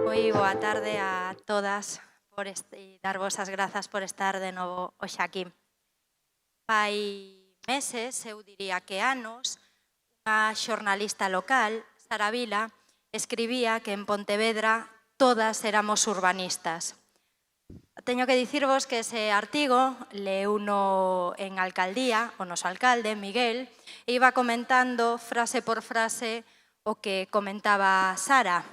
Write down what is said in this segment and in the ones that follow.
Moi boa tarde a todas e darvos as grazas por estar de novo hoxe aquí. Fai meses, eu diría que anos, unha xornalista local, Sara Vila, escribía que en Pontevedra todas éramos urbanistas. Teño que dicirvos que ese artigo leuno en alcaldía, o noso alcalde, Miguel, e iba comentando frase por frase o que comentaba Sara.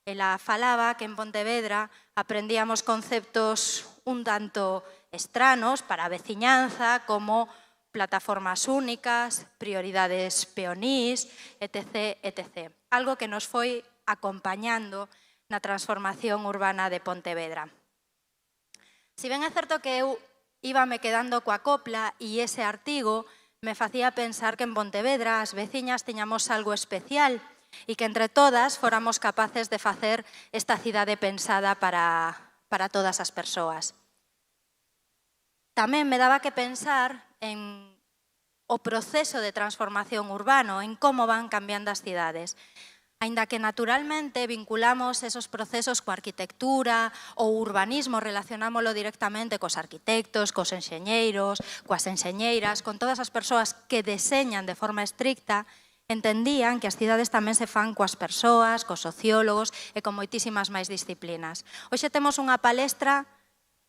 Ela falaba que en Pontevedra aprendíamos conceptos un tanto estranos para a veciñanza, como plataformas únicas, prioridades peonís, etc. etc. Algo que nos foi acompañando na transformación urbana de Pontevedra. Si ben é certo que eu íbame quedando coa copla e ese artigo me facía pensar que en Pontevedra as veciñas tiñamos algo especial e que entre todas fóramos capaces de facer esta cidade pensada para todas as persoas. Tamén me daba que pensar en o proceso de transformación urbano, en como van cambiando as cidades. Aínda que naturalmente vinculamos esos procesos coa arquitectura ou urbanismo, relacionámoslo directamente cos arquitectos, cos enxeñeiros, coas enxeñeiras, con todas as persoas que deseñan de forma estricta, entendían que as cidades tamén se fan coas persoas, cos sociólogos e con moitísimas máis disciplinas. Hoxe temos unha palestra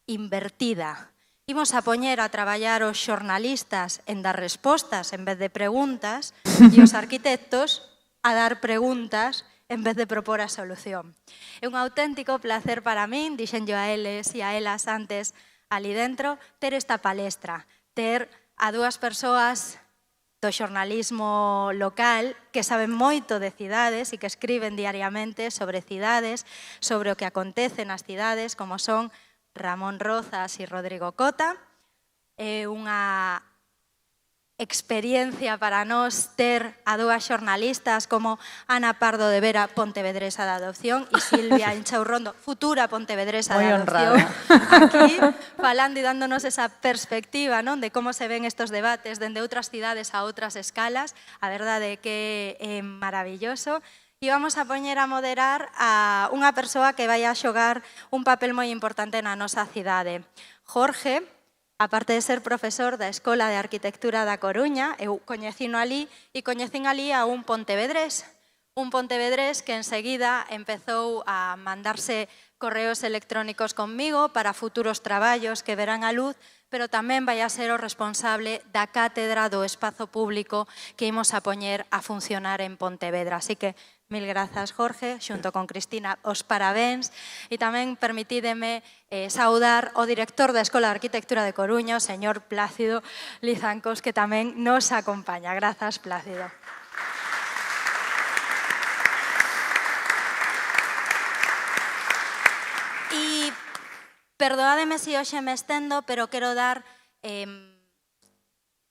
invertida. Imos a poñer a traballar os xornalistas en dar respostas en vez de preguntas e os arquitectos a dar preguntas en vez de propor a solución. É un auténtico placer para min, dixenllo a eles e a elas antes ali dentro, ter esta palestra, ter a dúas persoas do xornalismo local que saben moito de cidades e que escriben diariamente sobre cidades, sobre o que acontece nas cidades, como son Ramón Rozas e Rodrigo Cota. É unha experiencia para nós ter a dúas xornalistas como Ana Pardo de Vera, pontevedresa da adopción, e Silvia Inchaurrondo, futura pontevedresa da adopción, aquí falando e dándonos esa perspectiva, non, de como se ven estos debates dende outras cidades a outras escalas. A verdade é que é maravilloso. E vamos a poñer a moderar a unha persoa que vai a xogar un papel moi importante na nosa cidade. Jorge, aparte de ser profesor da Escola de Arquitectura da Coruña, eu coñecino ali e coñecín ali a un pontevedrés que enseguida empezou a mandarse correos electrónicos conmigo para futuros traballos que verán a luz, pero tamén vai a ser o responsable da cátedra do espazo público que imos a poñer a funcionar en Pontevedra. Así que mil grazas, Jorge, xunto con Cristina, os parabéns. E tamén permitídeme saudar o director da Escola de Arquitectura de Coruña, o señor Plácido Lizancos, que tamén nos acompaña. Grazas, Plácido. E perdoádeme se hoxe me estendo, pero quero dar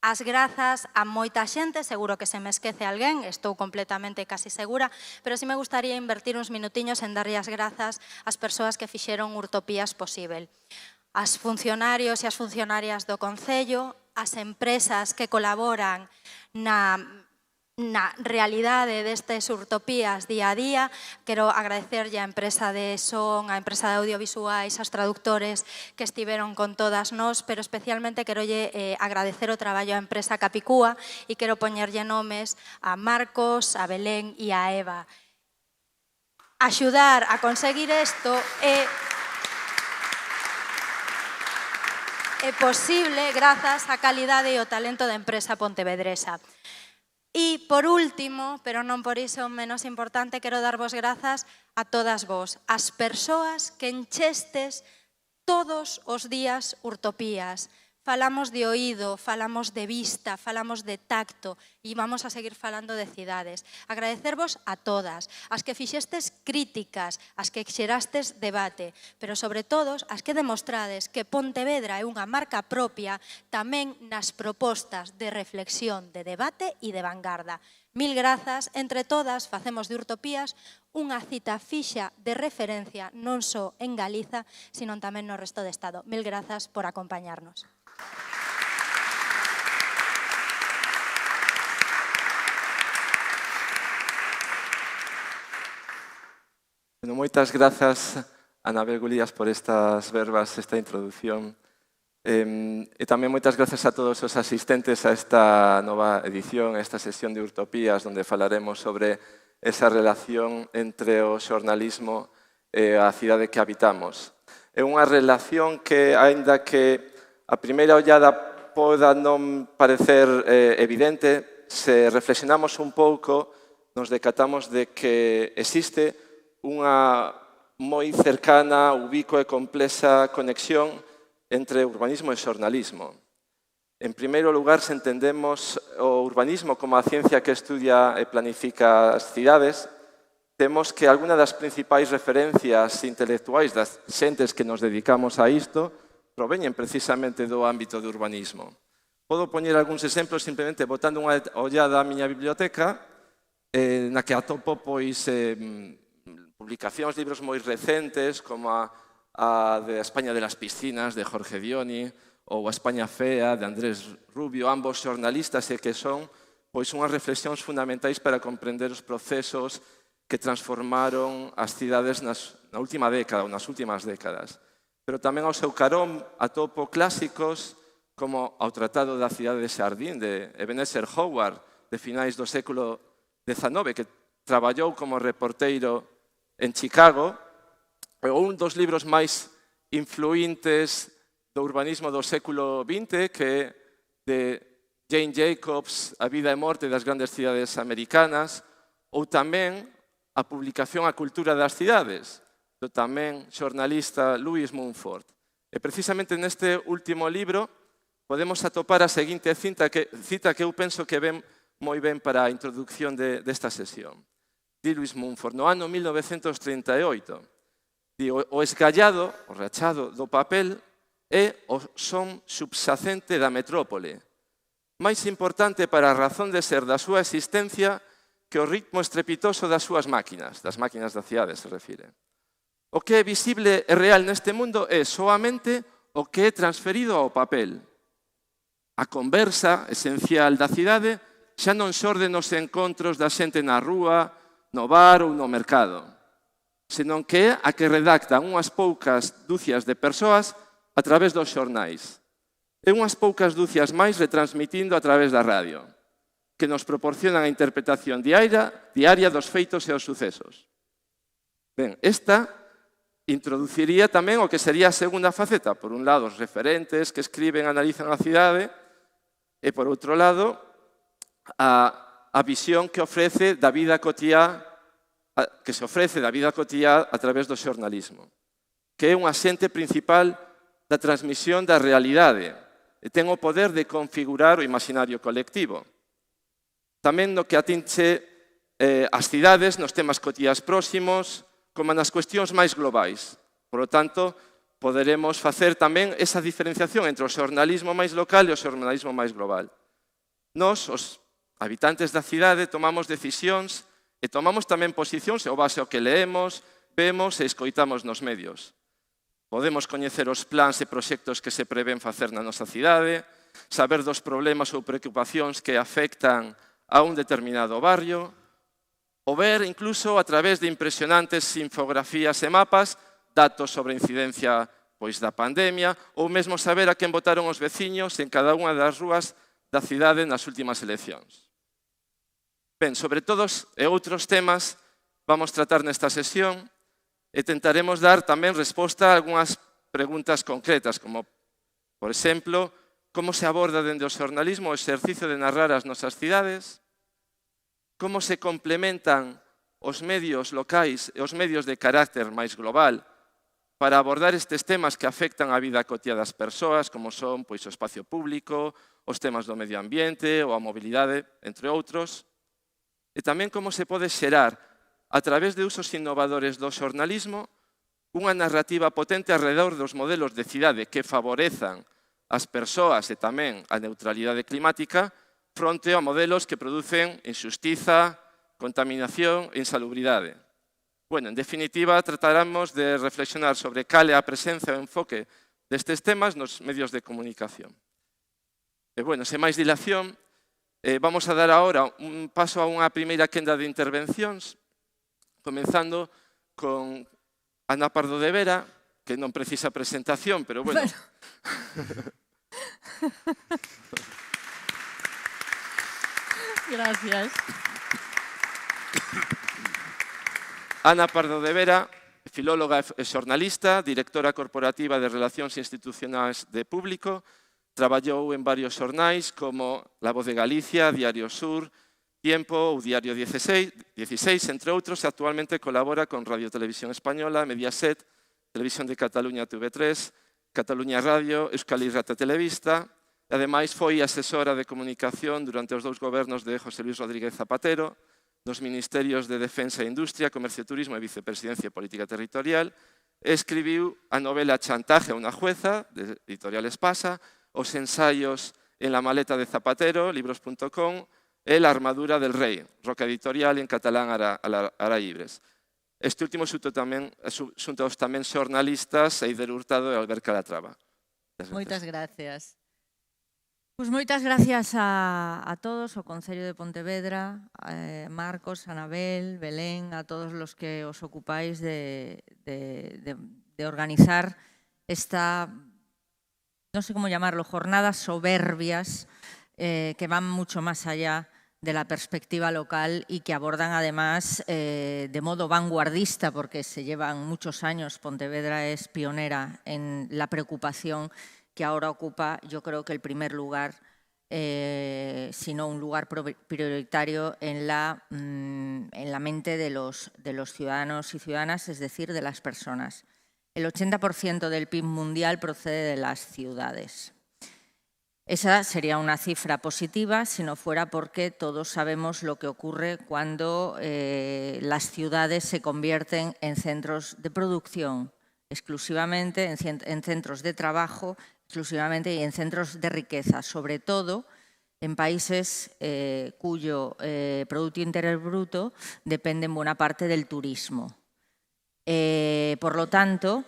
as grazas a moita xente, seguro que se me esquece alguén, estou completamente casi segura, pero si me gustaría invertir uns minutiños en darlle as grazas ás persoas que fixeron Urtopías posible. As funcionarios e as funcionarias do Concello, as empresas que colaboran na realidade destes Urtopías día a día. Quero agradecerlle á empresa de son, á empresa de audiovisuais, aos traductores que estiveron con todas nós, pero especialmente quero agradecer o traballo á empresa Capicúa e quero poñerlle nomes a Marcos, a Belén e a Eva. Axudar a conseguir isto é posible grazas á calidade e ao talento da empresa pontevedresa. E, por último, pero non por iso menos importante, quero darvos grazas a todas vos, as persoas que enchestes todos os días Urtopías. Falamos de oído, falamos de vista, falamos de tacto e vamos a seguir falando de cidades. Agradecervos a todas, as que fixestes críticas, as que xerastes debate, pero sobre todo as que demostrades que Pontevedra é unha marca propia tamén nas propostas de reflexión, de debate e de vanguarda. Mil grazas, entre todas facemos de Urtopías unha cita fixa de referencia non só en Galiza, sino tamén no resto do Estado. Mil grazas por acompañarnos. Bueno, moitas grazas, Anabel Gulías, por estas verbas, esta introdución. E tamén moitas grazas a todos os asistentes a esta nova edición, a esta sesión de Utopías, onde falaremos sobre esa relación entre o xornalismo e a cidade que habitamos. É unha relación que, aínda que a primeira ollada poda non parecer evidente, se reflexionamos un pouco, nos decatamos de que existe unha moi cercana, ubicua e complexa conexión entre urbanismo e xornalismo. En primeiro lugar, se entendemos o urbanismo como a ciencia que estudia e planifica as cidades, temos que algunha das principais referencias intelectuais das xentes que nos dedicamos a isto proveñen precisamente do ámbito do urbanismo. Podo poñer algúns exemplos simplemente botando unha ollada á miña biblioteca na que atopo publicacións, libros moi recentes, como a de España de las Piscinas, de Jorge Dioni, ou a España Fea, de Andrés Rubio, ambos xornalistas e que son unhas reflexións fundamentais para comprender os procesos que transformaron as cidades na última década ou nas últimas décadas. Pero tamén ao seu carón atopo clásicos como ao Tratado da Cidade de Xardín, de Ebenezer Howard, de finais do século XIX, que traballou como reporteiro en Chicago, ou un dos libros máis influíntes do urbanismo do século XX, que é de Jane Jacobs, A vida e morte das grandes cidades americanas, ou tamén a publicación A cultura das cidades, do tamén xornalista Louis Mumford. E precisamente neste último libro podemos atopar a seguinte cita que eu penso que ven moi ben para a introducción desta sesión. Di Louis Mumford, no ano 1938, o esgallado, o rachado do papel, é o son subsacente da metrópole, máis importante para a razón de ser da súa existencia que o ritmo estrepitoso das súas máquinas, das máquinas da cidade se refire. O que é visible e real neste mundo é soamente o que é transferido ao papel. A conversa esencial da cidade xa non xorde nos encontros da xente na rúa, no bar ou no mercado, senón que é a que redactan unhas poucas dúcias de persoas a través dos xornais e unhas poucas dúcias máis retransmitindo a través da radio, que nos proporcionan a interpretación diaria dos feitos e os sucesos. Ben, esta introduciría tamén o que sería a segunda faceta. Por un lado, os referentes que escriben e analizan a cidade e, por outro lado, a visión que ofrece da vida cotiá, que se ofrece da vida cotiá a través do xornalismo, que é un axente principal da transmisión da realidade e ten o poder de configurar o imaginario colectivo. Tamén no que atinche as cidades, nos temas cotiás próximos, como nas cuestións máis globais. Por lo tanto, poderemos facer tamén esa diferenciación entre o xornalismo máis local e o xornalismo máis global. Nos, os habitantes da cidade, tomamos decisións e tomamos tamén posicións ao base ao que leemos, vemos e escoitamos nos medios. Podemos coñecer os plans e proxectos que se prevén facer na nosa cidade, saber dos problemas ou preocupacións que afectan a un determinado barrio, ou ver, incluso, a través de impresionantes infografías e mapas, datos sobre a incidencia da pandemia, ou mesmo saber a quen votaron os veciños en cada unha das rúas da cidade nas últimas eleccións. Ben, sobre todos e outros temas vamos tratar nesta sesión e tentaremos dar tamén resposta a algunhas preguntas concretas, como, por exemplo, como se aborda dende o xornalismo o exercicio de narrar as nosas cidades, como se complementan os medios locais e os medios de carácter máis global para abordar estes temas que afectan a vida cotiá das persoas, como son o espacio público, os temas do medio ambiente ou a mobilidade, entre outros. E tamén como se pode xerar, a través de usos innovadores do xornalismo, unha narrativa potente alrededor dos modelos de cidade que favorezan as persoas e tamén a neutralidade climática fronte a modelos que producen injustiza, contaminación e insalubridade. Bueno, en definitiva, trataremos de reflexionar sobre cal é a presenza e o enfoque destes temas nos medios de comunicación. E, bueno, sen máis dilación, vamos a dar agora un paso a unha primeira quenda de intervencións, comenzando con Ana Pardo de Vera, que non precisa presentación, pero bueno. Gracias. Ana Pardo de Vera, filóloga e xornalista, directora corporativa de Relacións Institucionais de Público, traballou en varios xornais como La Voz de Galicia, Diario Sur, Tiempo ou Diario 16, entre outros, e actualmente colabora con Radio Televisión Española, Mediaset, Televisión de Cataluña TV3, Cataluña Radio, Euskal Irrate Televista, e ademais foi asesora de comunicación durante os 2 gobernos de José Luis Rodríguez Zapatero, nos Ministerios de Defensa e Industria, Comercio e Turismo e Vicepresidencia e Política Territorial, e escribiu a novela Chantaje a unha jueza, de Editorial Espasa, os ensaios En la maleta de Zapatero, libros.com, e La armadura del rei, Roca Editorial en catalán Araíbres. Este último xunto aos tamén xornalistas Eider Hurtado e Albert Calatrava. Moitas gracias. Pois moitas gracias a todos, ao Concello de Pontevedra, Marcos, Anabel, Belén, a todos los que os ocupáis de organizar esta, no sé cómo llamarlo, jornadas soberbias que van mucho más allá de la perspectiva local y que abordan además de modo vanguardista, porque se llevan muchos años, Pontevedra es pionera en la preocupación que ahora ocupa, yo creo que el primer lugar, sino un lugar prioritario en la mente de los ciudadanos y ciudadanas, es decir, de las personas. El 80% del PIB mundial procede de las ciudades. Esa sería una cifra positiva si no fuera porque todos sabemos lo que ocurre cuando las ciudades se convierten en centros de producción, exclusivamente en centros de trabajo, exclusivamente y en centros de riqueza, sobre todo en países cuyo Producto Interior Bruto depende en buena parte del turismo. Por lo tanto,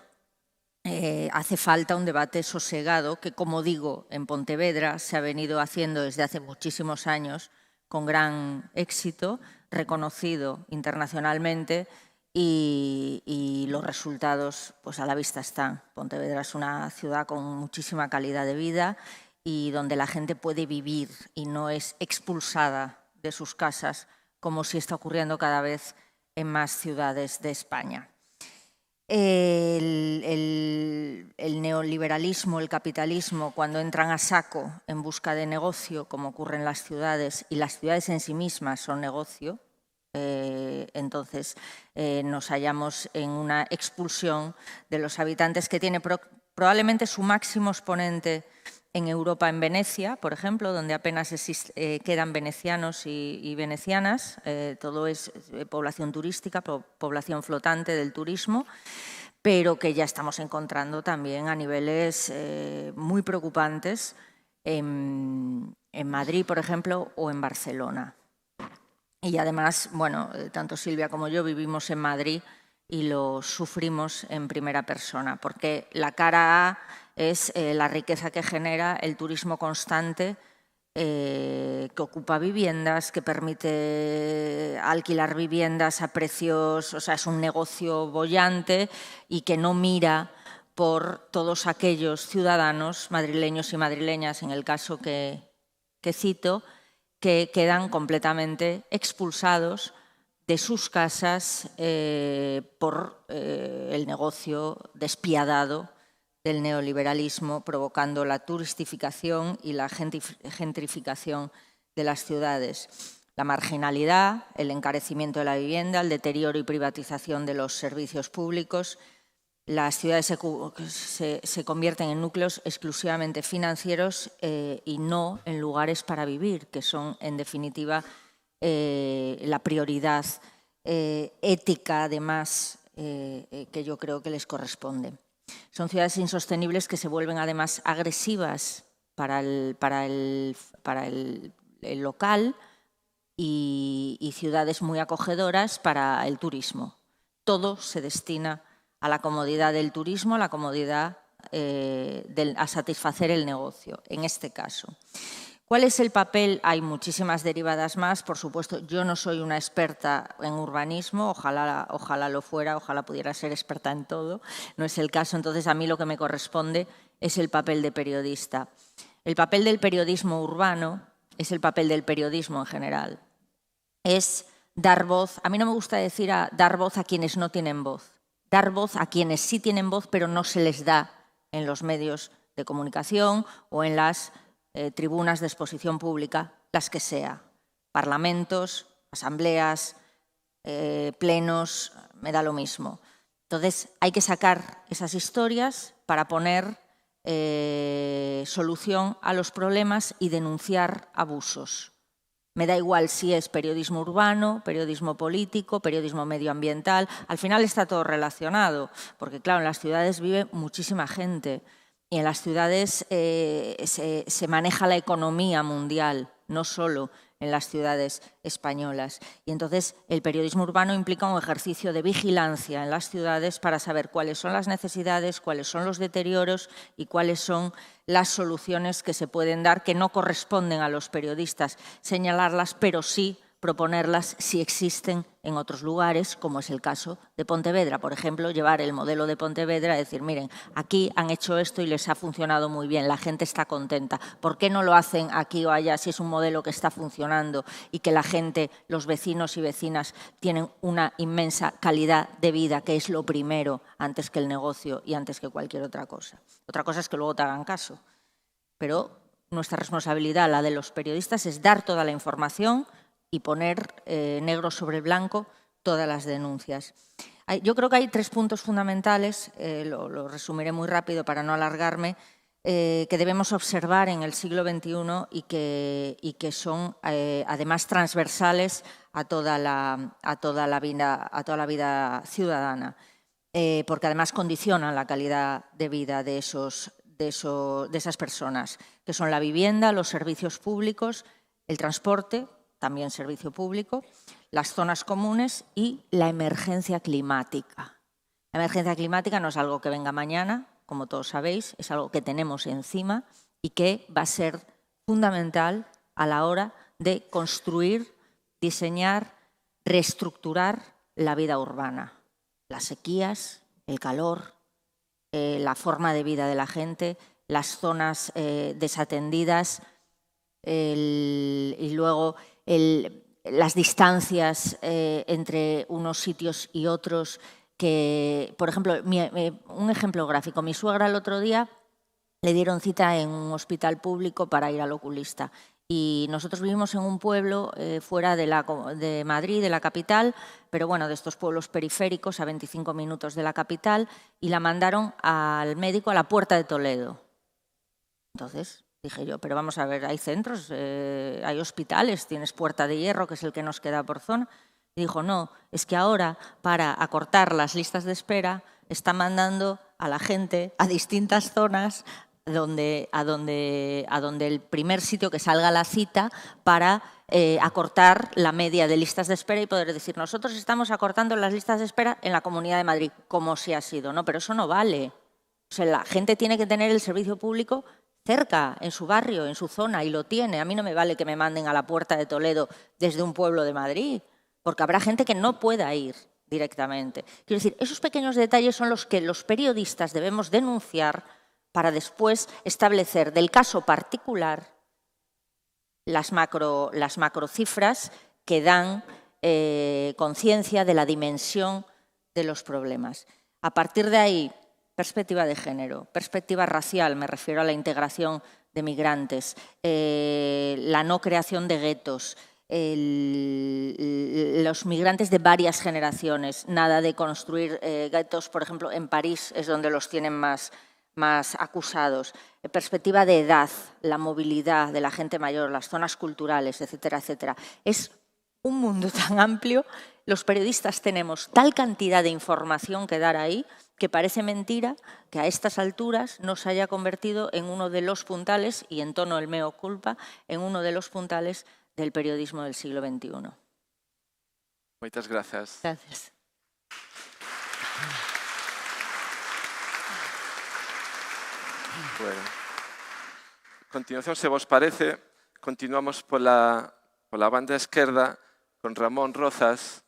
hace falta un debate sosegado que, como digo, en Pontevedra se ha venido haciendo desde hace muchísimos años con gran éxito, reconocido internacionalmente, y los resultados pues a la vista están. Pontevedra es una ciudad con muchísima calidad de vida y donde la gente puede vivir y no es expulsada de sus casas como sí está ocurriendo cada vez en más ciudades de España. El neoliberalismo, el capitalismo, cuando entran a saco en busca de negocio, como ocurre en las ciudades, y las ciudades en sí mismas son negocio, entonces nos hallamos en una expulsión de los habitantes que tiene probablemente su máximo exponente en Europa, en Venecia, por ejemplo, donde apenas quedan venecianos y venecianas. Todo es población turística, población flotante del turismo, pero que ya estamos encontrando también a niveles muy preocupantes en Madrid, por ejemplo, o en Barcelona. Y además, bueno, tanto Silvia como yo vivimos en Madrid y lo sufrimos en primera persona, porque la cara A es la riqueza que genera el turismo constante, que ocupa viviendas, que permite alquilar viviendas a precios, o sea, es un negocio boyante y que no mira por todos aquellos ciudadanos madrileños y madrileñas, en el caso que cito, que quedan completamente expulsados de sus casas por el negocio despiadado del neoliberalismo, provocando la turistificación y la gentrificación de las ciudades. La marginalidad, el encarecimiento de la vivienda, el deterioro y privatización de los servicios públicos. Las ciudades se convierten en núcleos exclusivamente financieros y no en lugares para vivir, que son, en definitiva, la prioridad ética, además, que yo creo que les corresponde. Son ciudades insostenibles que se vuelven, además, agresivas para el local y ciudades muy acogedoras para el turismo. Todo se destina a la comodidad del turismo, a la comodidad a satisfacer el negocio, en este caso. ¿Cuál es el papel? Hay muchísimas derivadas más, por supuesto. Yo no soy una experta en urbanismo, ojalá lo fuera, ojalá pudiera ser experta en todo. No es el caso, entonces a mí lo que me corresponde es el papel de periodista. El papel del periodismo urbano es el papel del periodismo en general. Es dar voz, a mí no me gusta decir dar voz a quienes no tienen voz, dar voz a quienes sí tienen voz pero no se les da en los medios de comunicación o en las tribunas de exposición pública, las que sea, parlamentos, asambleas, plenos, me da lo mismo. Entonces hay que sacar esas historias para poner solución a los problemas y denunciar abusos. Me da igual si es periodismo urbano, periodismo político, periodismo medioambiental. Al final está todo relacionado, porque claro, en las ciudades vive muchísima gente y en las ciudades se maneja la economía mundial, no solo en las ciudades españolas. Y entonces el periodismo urbano implica un ejercicio de vigilancia en las ciudades para saber cuáles son las necesidades, cuáles son los deterioros y cuáles son las soluciones que se pueden dar, que no corresponden a los periodistas señalarlas, pero sí proponerlas si existen en otros lugares, como es el caso de Pontevedra. Por ejemplo, llevar el modelo de Pontevedra y decir, miren, aquí han hecho esto y les ha funcionado muy bien, la gente está contenta. ¿Por qué no lo hacen aquí o allá si es un modelo que está funcionando y que la gente, los vecinos y vecinas, tienen una inmensa calidad de vida, que es lo primero antes que el negocio y antes que cualquier otra cosa? Otra cosa es que luego te hagan caso. Pero nuestra responsabilidad, la de los periodistas, es dar toda la información y poner negro sobre blanco todas las denuncias. Yo creo que hay 3 puntos fundamentales, lo resumiré muy rápido para no alargarme, que debemos observar en el siglo XXI y que son además transversales a toda la vida ciudadana, porque además condicionan la calidad de vida de esas personas, que son la vivienda, los servicios públicos, el transporte, también servicio público, las zonas comunes y la emergencia climática. La emergencia climática no es algo que venga mañana, como todos sabéis, es algo que tenemos encima y que va a ser fundamental a la hora de construir, diseñar, reestructurar la vida urbana. Las sequías, el calor, la forma de vida de la gente, las zonas desatendidas y luego las distancias entre unos sitios y otros que, por ejemplo, un ejemplo gráfico. Mi suegra el otro día le dieron cita en un hospital público para ir al oculista y nosotros vivimos en un pueblo fuera de Madrid, de la capital, pero bueno, de estos pueblos periféricos a 25 minutos de la capital, y la mandaron al médico a la Puerta de Toledo. Entonces dije yo, pero vamos a ver, hay centros, hay hospitales, tienes Puerta de Hierro, que es el que nos queda por zona. Y dijo, no, es que ahora, para acortar las listas de espera, está mandando a la gente a distintas zonas a donde el primer sitio que salga la cita para acortar la media de listas de espera y poder decir, nosotros estamos acortando las listas de espera en la Comunidad de Madrid, como si ha sido, ¿no? Pero eso no vale. O sea, la gente tiene que tener el servicio público cerca, en su barrio, en su zona, y lo tiene. A mí no me vale que me manden a la Puerta de Toledo desde un pueblo de Madrid, porque habrá gente que no pueda ir directamente. Quiero decir, esos pequeños detalles son los que los periodistas debemos denunciar para después establecer del caso particular las macrocifras que dan conciencia de la dimensión de los problemas. A partir de ahí, perspectiva de género, perspectiva racial, me refiero a la integración de migrantes, la no creación de guetos, los migrantes de varias generaciones, nada de construir guetos, por ejemplo, en París es donde los tienen más acusados, perspectiva de edad, la movilidad de la gente mayor, las zonas culturales, etcétera, etcétera. Es un mundo tan amplio, los periodistas tenemos tal cantidad de información que dar ahí que parece mentira que a estas alturas no se haya convertido en uno de los puntales, y en tono el mea culpa, en uno de los puntales del periodismo del siglo XXI. Muchas gracias. Gracias. Bueno, a continuación, se vos parece, continuamos pola banda esquerda con Ramón Rozas,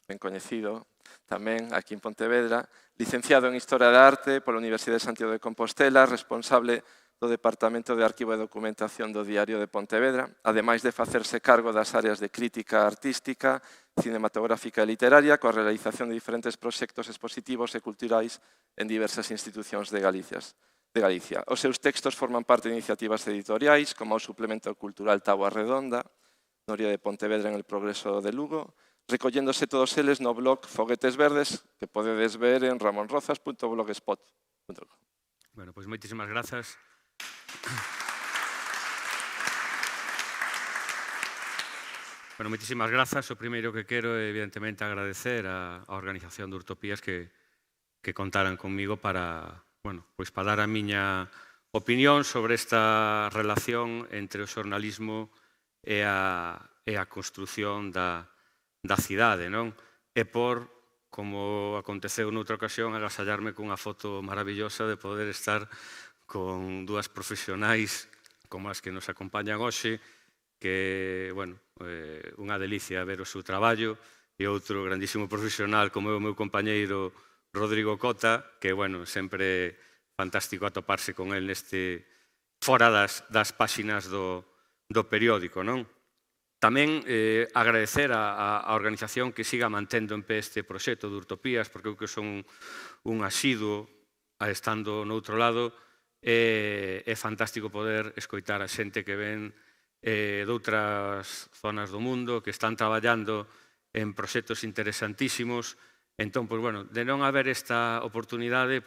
ben coñecido tamén aquí en Pontevedra, licenciado en Historia da Arte pola Universidade de Santiago de Compostela, responsable do Departamento de Arquivo e Documentación do Diario de Pontevedra, ademais de facerse cargo das áreas de crítica artística, cinematográfica e literaria, coa realización de diferentes proxectos expositivos e culturais en diversas institucións de Galicia. Os seus textos forman parte de iniciativas editoriais, como o suplemento cultural Táboa Redonda, Noria de Pontevedra en el Progreso de Lugo, recolléndose todos eles no blog Foguetes Verdes, que podedes ver en ramonrozas.blogspot.com. Bueno, pois moitísimas grazas. Bueno, moitísimas grazas. O primeiro que quero é, evidentemente, agradecer á organización de Urtopías que contaran comigo para dar a miña opinión sobre esta relación entre o xornalismo e a construción da cidade, non? E por, como aconteceu noutra ocasión, agasallarme cunha foto maravillosa de poder estar con dúas profesionais como as que nos acompañan hoxe, que, unha delicia ver o seu traballo, e outro grandísimo profesional como é o meu compañeiro Rodrigo Cota, que, sempre é fantástico atoparse con el neste fora das páxinas do periódico, non? Tamén agradecer á organización que siga mantendo en pé este proxecto de Urtopías, porque eu que son un asiduo estando noutro lado. É fantástico poder escoitar a xente que ven doutras zonas do mundo, que están traballando en proxectos interesantísimos. Entón, de non haber esta oportunidade,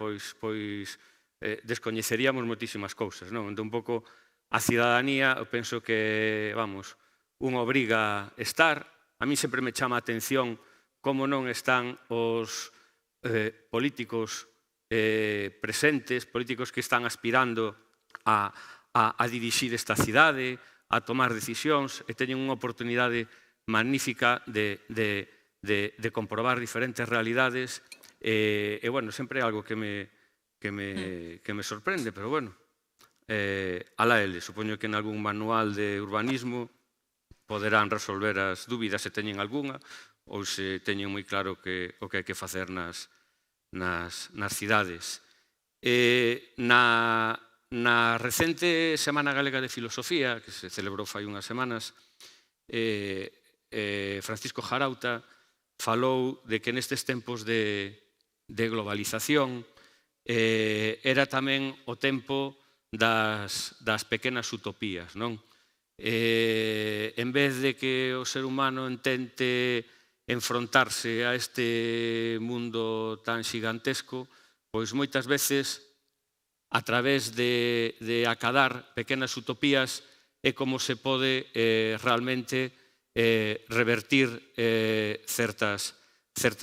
descoñeceríamos moitísimas cousas, non? Entón, un pouco a cidadanía, eu penso que, un obriga estar. A mí sempre me chama a atención como non están os políticos presentes, políticos que están aspirando a dirixir esta cidade, a tomar decisións, e teñen unha oportunidade magnífica de comprobar diferentes realidades. Sempre é algo que me sorprende, pero alá eles. Supoño que en algún manual de urbanismo poderán resolver as dúbidas se teñen algunha, ou se teñen moi claro o que hai que facer nas cidades. Na recente Semana Galega de Filosofía, que se celebrou fai unhas semanas, Francisco Jarauta falou de que nestes tempos de globalización era tamén o tempo das pequenas utopías, non? En vez de que o ser humano intente enfrontarse a este mundo tan xigantesco, pois moitas veces, a través de acadar pequenas utopías, é como se pode realmente revertir certas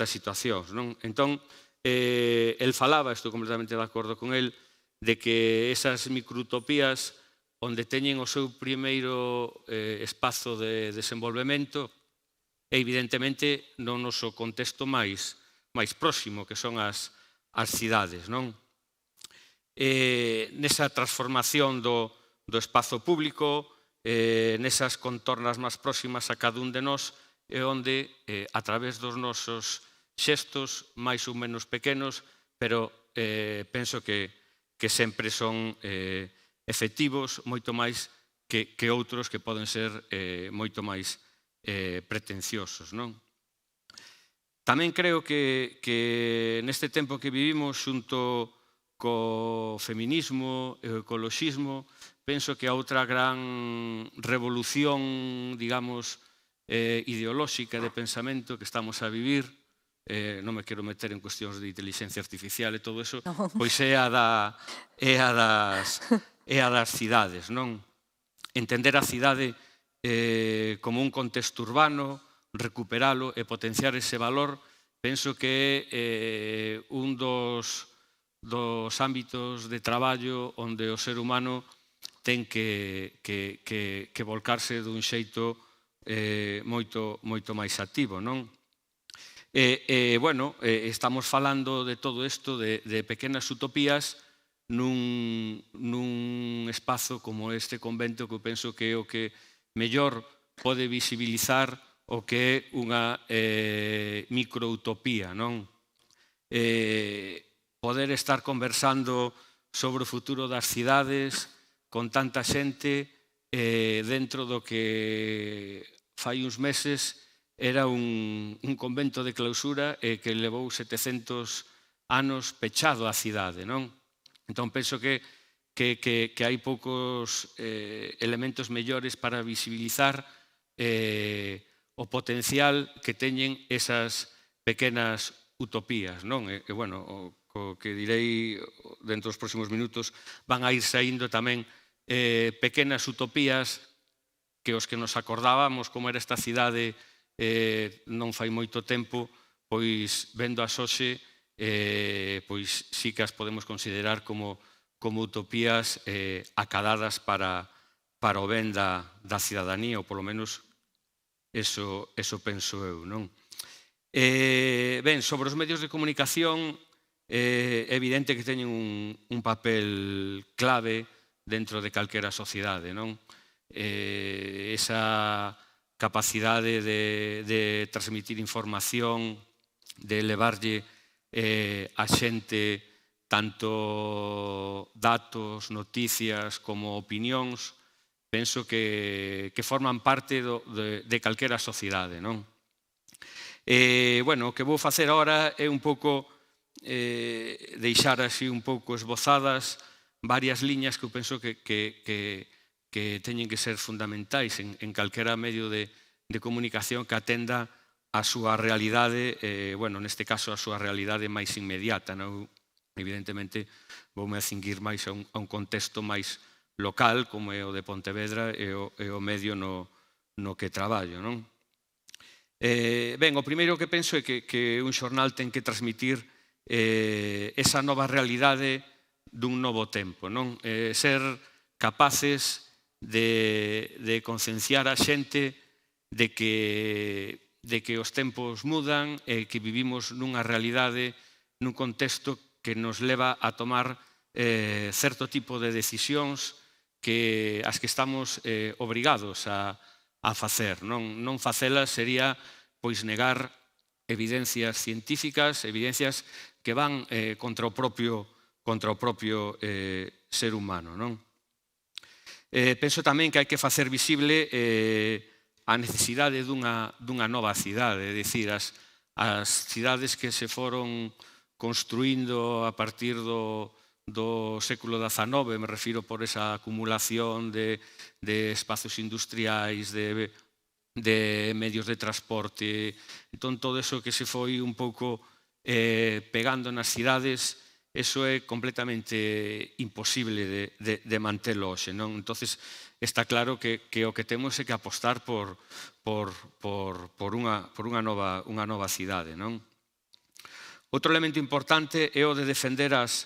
situacións, non? Entón, el falaba, estou completamente de acordo con el, de que esas microutopías, onde teñen o seu primeiro espazo de desenvolvemento, evidentemente no noso contexto máis próximo, que son as cidades, non? Nesa transformación do espazo público, nesas contornas máis próximas a cada un de nós, é onde, a través dos nosos xestos, máis ou menos pequenos, pero penso que sempre son efectivos, moito máis que outros que poden ser moito máis pretenciosos, non? Tamén creo que neste tempo que vivimos, xunto co feminismo e o ecoloxismo, penso que a outra gran revolución, digamos, ideolóxica de pensamento que estamos a vivir, non me quero meter en cuestións de inteligencia artificial e todo eso, pois é a das cidades, non? Entender a cidade como un contexto urbano, recuperalo e potenciar ese valor, penso que é un dos ámbitos de traballo onde o ser humano ten que volcarse dun xeito moito máis activo, non? Estamos falando de todo isto, de pequenas utopías, nun espazo como este convento, que eu penso que é o que mellor pode visibilizar o que é unha microutopía, non? Poder estar conversando sobre o futuro das cidades con tanta xente dentro do que fai uns meses era un convento de clausura que levou 700 anos pechado a cidade, non? Entón, penso que hai poucos elementos mellores para visibilizar o potencial que teñen esas pequenas utopías, non? E, bueno, o que direi dentro dos próximos minutos van a ir saindo tamén pequenas utopías que os que nos acordábamos como era esta cidade non fai moito tempo, pois vendo as hoxe, pois sí que as podemos considerar como utopías acadadas para o ben da cidadanía, ou polo menos eso penso eu, non? Ben, sobre os medios de comunicación, é evidente que teñen un papel clave dentro de calquera sociedade, non? Esa capacidade de transmitir información, de levarlle a xente tanto datos, noticias como opinións, penso que forman parte de calquera sociedade, non? Bueno, o que vou facer agora é un pouco deixar así un pouco esbozadas varias liñas que eu penso que teñen que ser fundamentais en calquera medio de comunicación que atenda a súa realidade, bueno, neste caso a súa realidade máis inmediata, non? Evidentemente, voume cinguir máis a un contexto máis local, como é o de Pontevedra e o medio no que traballo, non? Ben, o primeiro que penso é que un xornal ten que transmitir esa nova realidade dun novo tempo, non? Ser capaces de concienciar a xente de que os tempos mudan e que vivimos nunha realidade, nun contexto que nos leva a tomar certo tipo de decisións as que estamos obrigados a facer. Non facelas sería pois negar evidencias científicas, evidencias que van contra o propio ser humano, non? Penso tamén que hai que facer visible a necesidade dunha nova cidade, é dicir, as cidades que se foron construindo a partir do século XIX, me refiro por esa acumulación de espazos industriais, de medios de transporte, entón todo eso que se foi un pouco pegando nas cidades, eso é completamente imposible de mantelo hoxe, non? Entonces, está claro que o que temos é que apostar por unha nova cidade, non? Outro elemento importante é o de defender as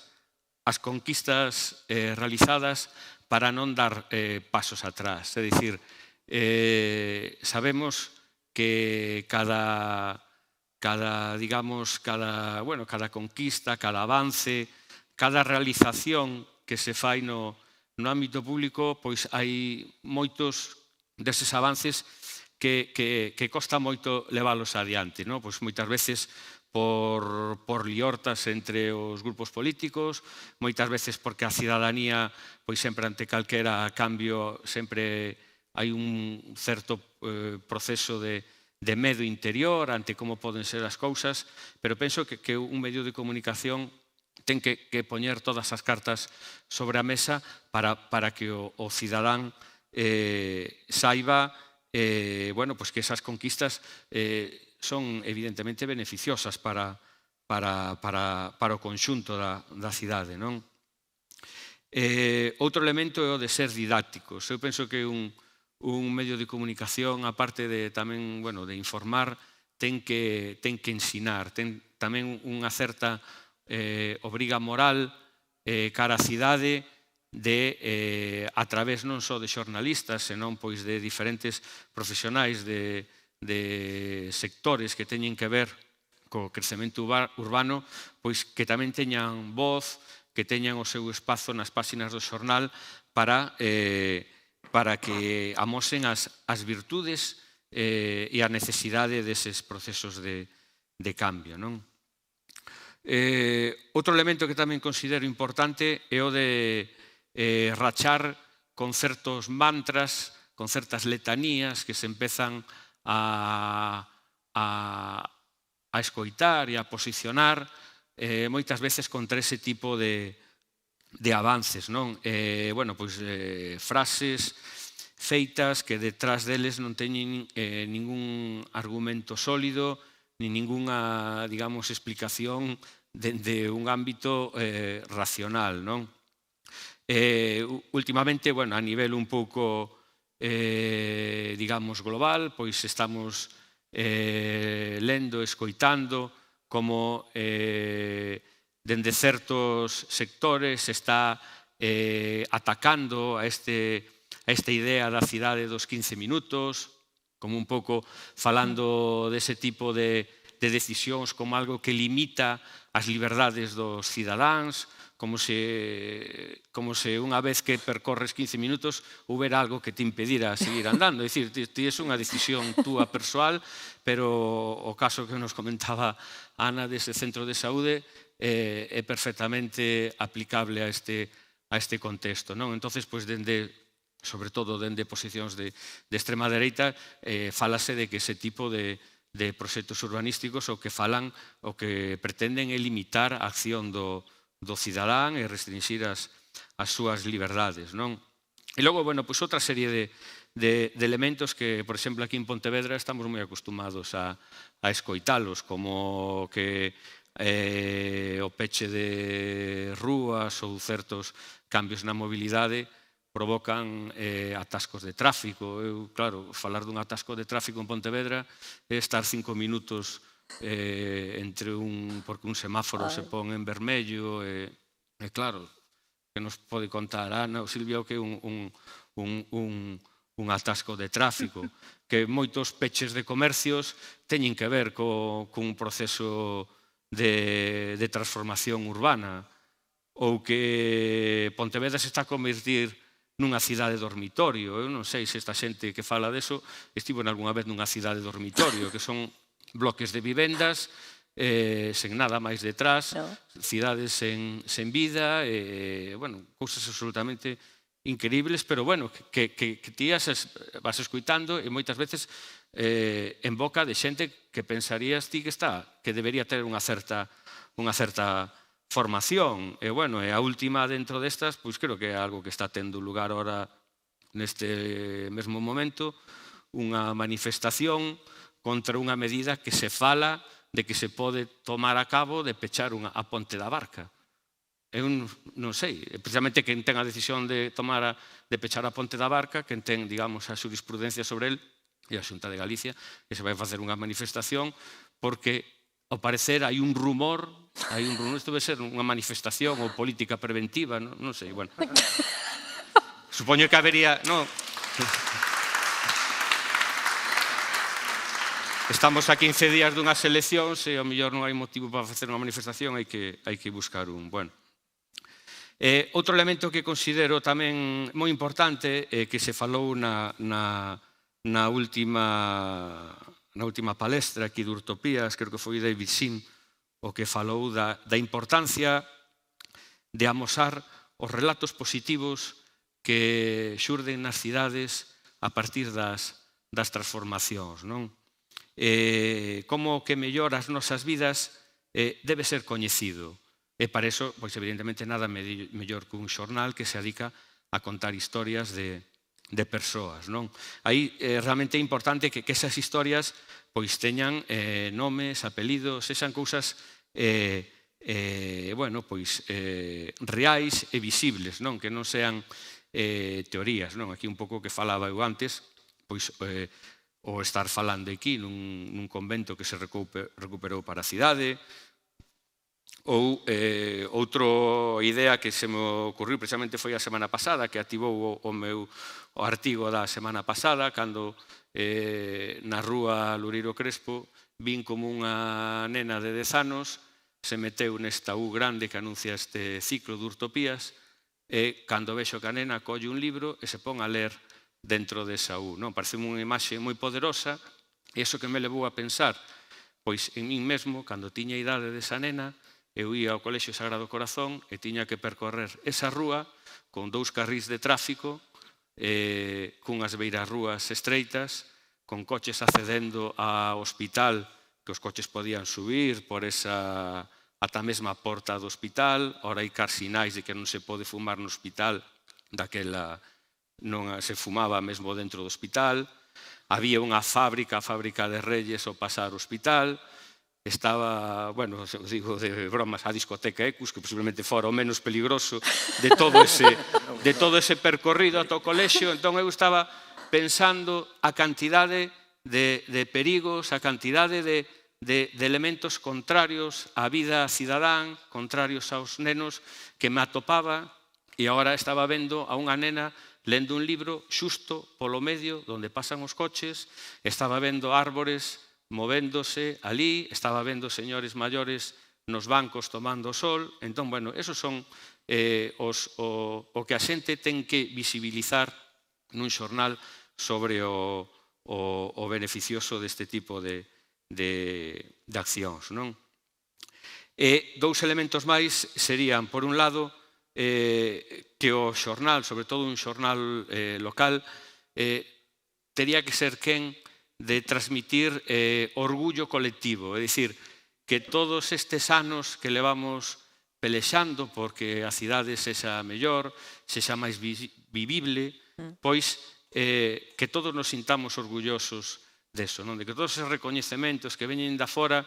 conquistas realizadas para non dar pasos atrás. É dicir, sabemos que cada conquista, cada avance, cada realización que se fai no ámbito público, pois hai moitos deses avances que costa moito leválos adiante, non? Pois moitas veces por liortas entre os grupos políticos, moitas veces porque a cidadanía, pois sempre ante calquera cambio, sempre hai un certo proceso de medo interior ante como poden ser as cousas, pero penso que un medio de comunicación ten que poñer todas as cartas sobre a mesa para que o cidadán saiba que esas conquistas son evidentemente beneficiosas para o conxunto da cidade, non? Outro elemento é o de ser didácticos. Eu penso que un medio de comunicación, aparte de tamén, de informar, ten que ensinar, ten tamén unha certa obriga moral cara a cidade de, a través non só de xornalistas, senón pois de diferentes profesionais de sectores que teñen que ver co crecemento urbano, pois que tamén teñan voz, que teñan o seu espazo nas páxinas do xornal para que amosen as virtudes e a necesidade deses procesos de cambio. Outro elemento que tamén considero importante é o de rachar con certos mantras, con certas letanías que se empezan a escoitar e a posicionar moitas veces contra ese tipo de avances, non? Frases feitas que detrás deles non teñen ningún argumento sólido ni ninguna, digamos, explicación dende un ámbito racional, non? Últimamente, a nivel un pouco, digamos, global, pois estamos lendo, escoitando como dende certos sectores se está atacando a esta idea da cidade dos 15 minutos, como un pouco falando dese tipo de decisións como algo que limita as liberdades dos cidadáns, como se unha vez que percorres 15 minutos houbera algo que te impedira seguir andando. É dicir, ti é unha decisión túa persoal, pero o caso que nos comentaba Ana dese centro de saúde é perfectamente aplicable a este contexto. Entonces, sobre todo dende posicións de extrema dereita, fálase de que ese tipo de proxectos urbanísticos o que pretenden é limitar a acción do cidadán e restringir as súas liberdades. E logo, outra serie de elementos que, por exemplo, aquí en Pontevedra estamos moi acostumados a escoitalos, como que o peche de rúas ou certos cambios na mobilidade provocan atascos de tráfico. Claro, falar dun atasco de tráfico en Pontevedra é estar 5 minutos porque un semáforo se pon en vermello. Claro, que nos pode contar Ana ou Silvia o que é un atasco de tráfico, que moitos peches de comercios teñen que ver cun proceso de transformación urbana, ou que Pontevedra se está a convertir nunha cidade dormitorio. Eu non sei se esta xente que fala deso estivo algunha vez nunha cidade dormitorio, que son bloques de vivendas sen nada máis detrás, cidades sen vida, cousas absolutamente increíbles, pero que ti vas escoitando e moitas veces en boca de xente que pensarías ti que debería ter unha certa formación. E a última dentro destas, pois creo que é algo que está tendo lugar ahora neste mesmo momento, unha manifestación contra unha medida que se fala de que se pode tomar a cabo de pechar a Ponte da Barca. Eu non sei, precisamente quen ten a decisión de pechar a Ponte da Barca, quen ten, digamos, a jurisprudencia sobre el, e a Xunta de Galicia, que se vai facer unha manifestación porque, ao parecer, hai un rumor, isto debe ser unha manifestación ou política preventiva, non sei, supoño que habería... Estamos a 15 días dunhas eleccións e ao mellor non hai motivo para facer unha manifestación, hai que buscar un... Outro elemento que considero tamén moi importante é que se falou na última palestra aquí de Utopías, creo que foi David Sim o que falou da importancia de amosar os relatos positivos que xurden nas cidades a partir das transformacións. Como que mellora as nosas vidas debe ser coñecido. E para iso, pois evidentemente, nada mellor que un xornal que se dedica a contar historias de persoas. Aí realmente é importante que esas historias pois teñan nomes, apelidos, sexan cousas reais e visibles, que non sean teorías. Aquí un pouco que falaba eu antes, pois o estar falando aquí nun convento que se recuperou para a cidade, ou outra idea que se me ocurriu precisamente foi a semana pasada, que activou o meu artigo da semana pasada, cando na rúa Loureiro Crespo vin como unha nena de 10 anos se meteu nesta U grande que anuncia este ciclo de Urtopías, e cando vexo que a nena colle un libro e se pon a ler dentro desa U. Parece unha imaxe moi poderosa, e iso que me levou a pensar, pois en min mesmo, cando tiña a idade desa nena, eu ia ao Colexio Sagrado Corazón e tiña que percorrer esa rúa con 2 carrís de tráfico, cunhas beirarrúas estreitas, con coches accedendo ao hospital, que os coches podían subir por esa ata a mesma porta do hospital, ora hai sinais de que non se pode fumar no hospital, daquela non se fumaba mesmo dentro do hospital, había unha fábrica, a fábrica de Reyes ao pasar o hospital, estaba, bueno, digo de bromas, a discoteca Ecus, que posiblemente fora o menos peligroso de todo ese percorrido ata o colexio. Entón eu estaba pensando a cantidade de perigos, a cantidade de elementos contrarios á vida cidadán, contrarios aos nenos, que me atopaba, e agora estaba vendo a unha nena lendo un libro xusto polo medio onde pasan os coches, estaba vendo árbores movéndose ali, estaba vendo señores maiores nos bancos tomando o sol. Entón, bueno, esos son o que a xente ten que visibilizar nun xornal sobre o beneficioso deste tipo de accións. E 2 elementos máis serían, por un lado, que o xornal, sobre todo un xornal local, tería que ser quen de transmitir orgullo colectivo, é dicir, que todos estes anos que levamos pelexando porque a cidade sexa mellor, sexa máis vivible, pois que todos nos sintamos orgullosos deso, de que todos os recoñecementos que veñen da fora,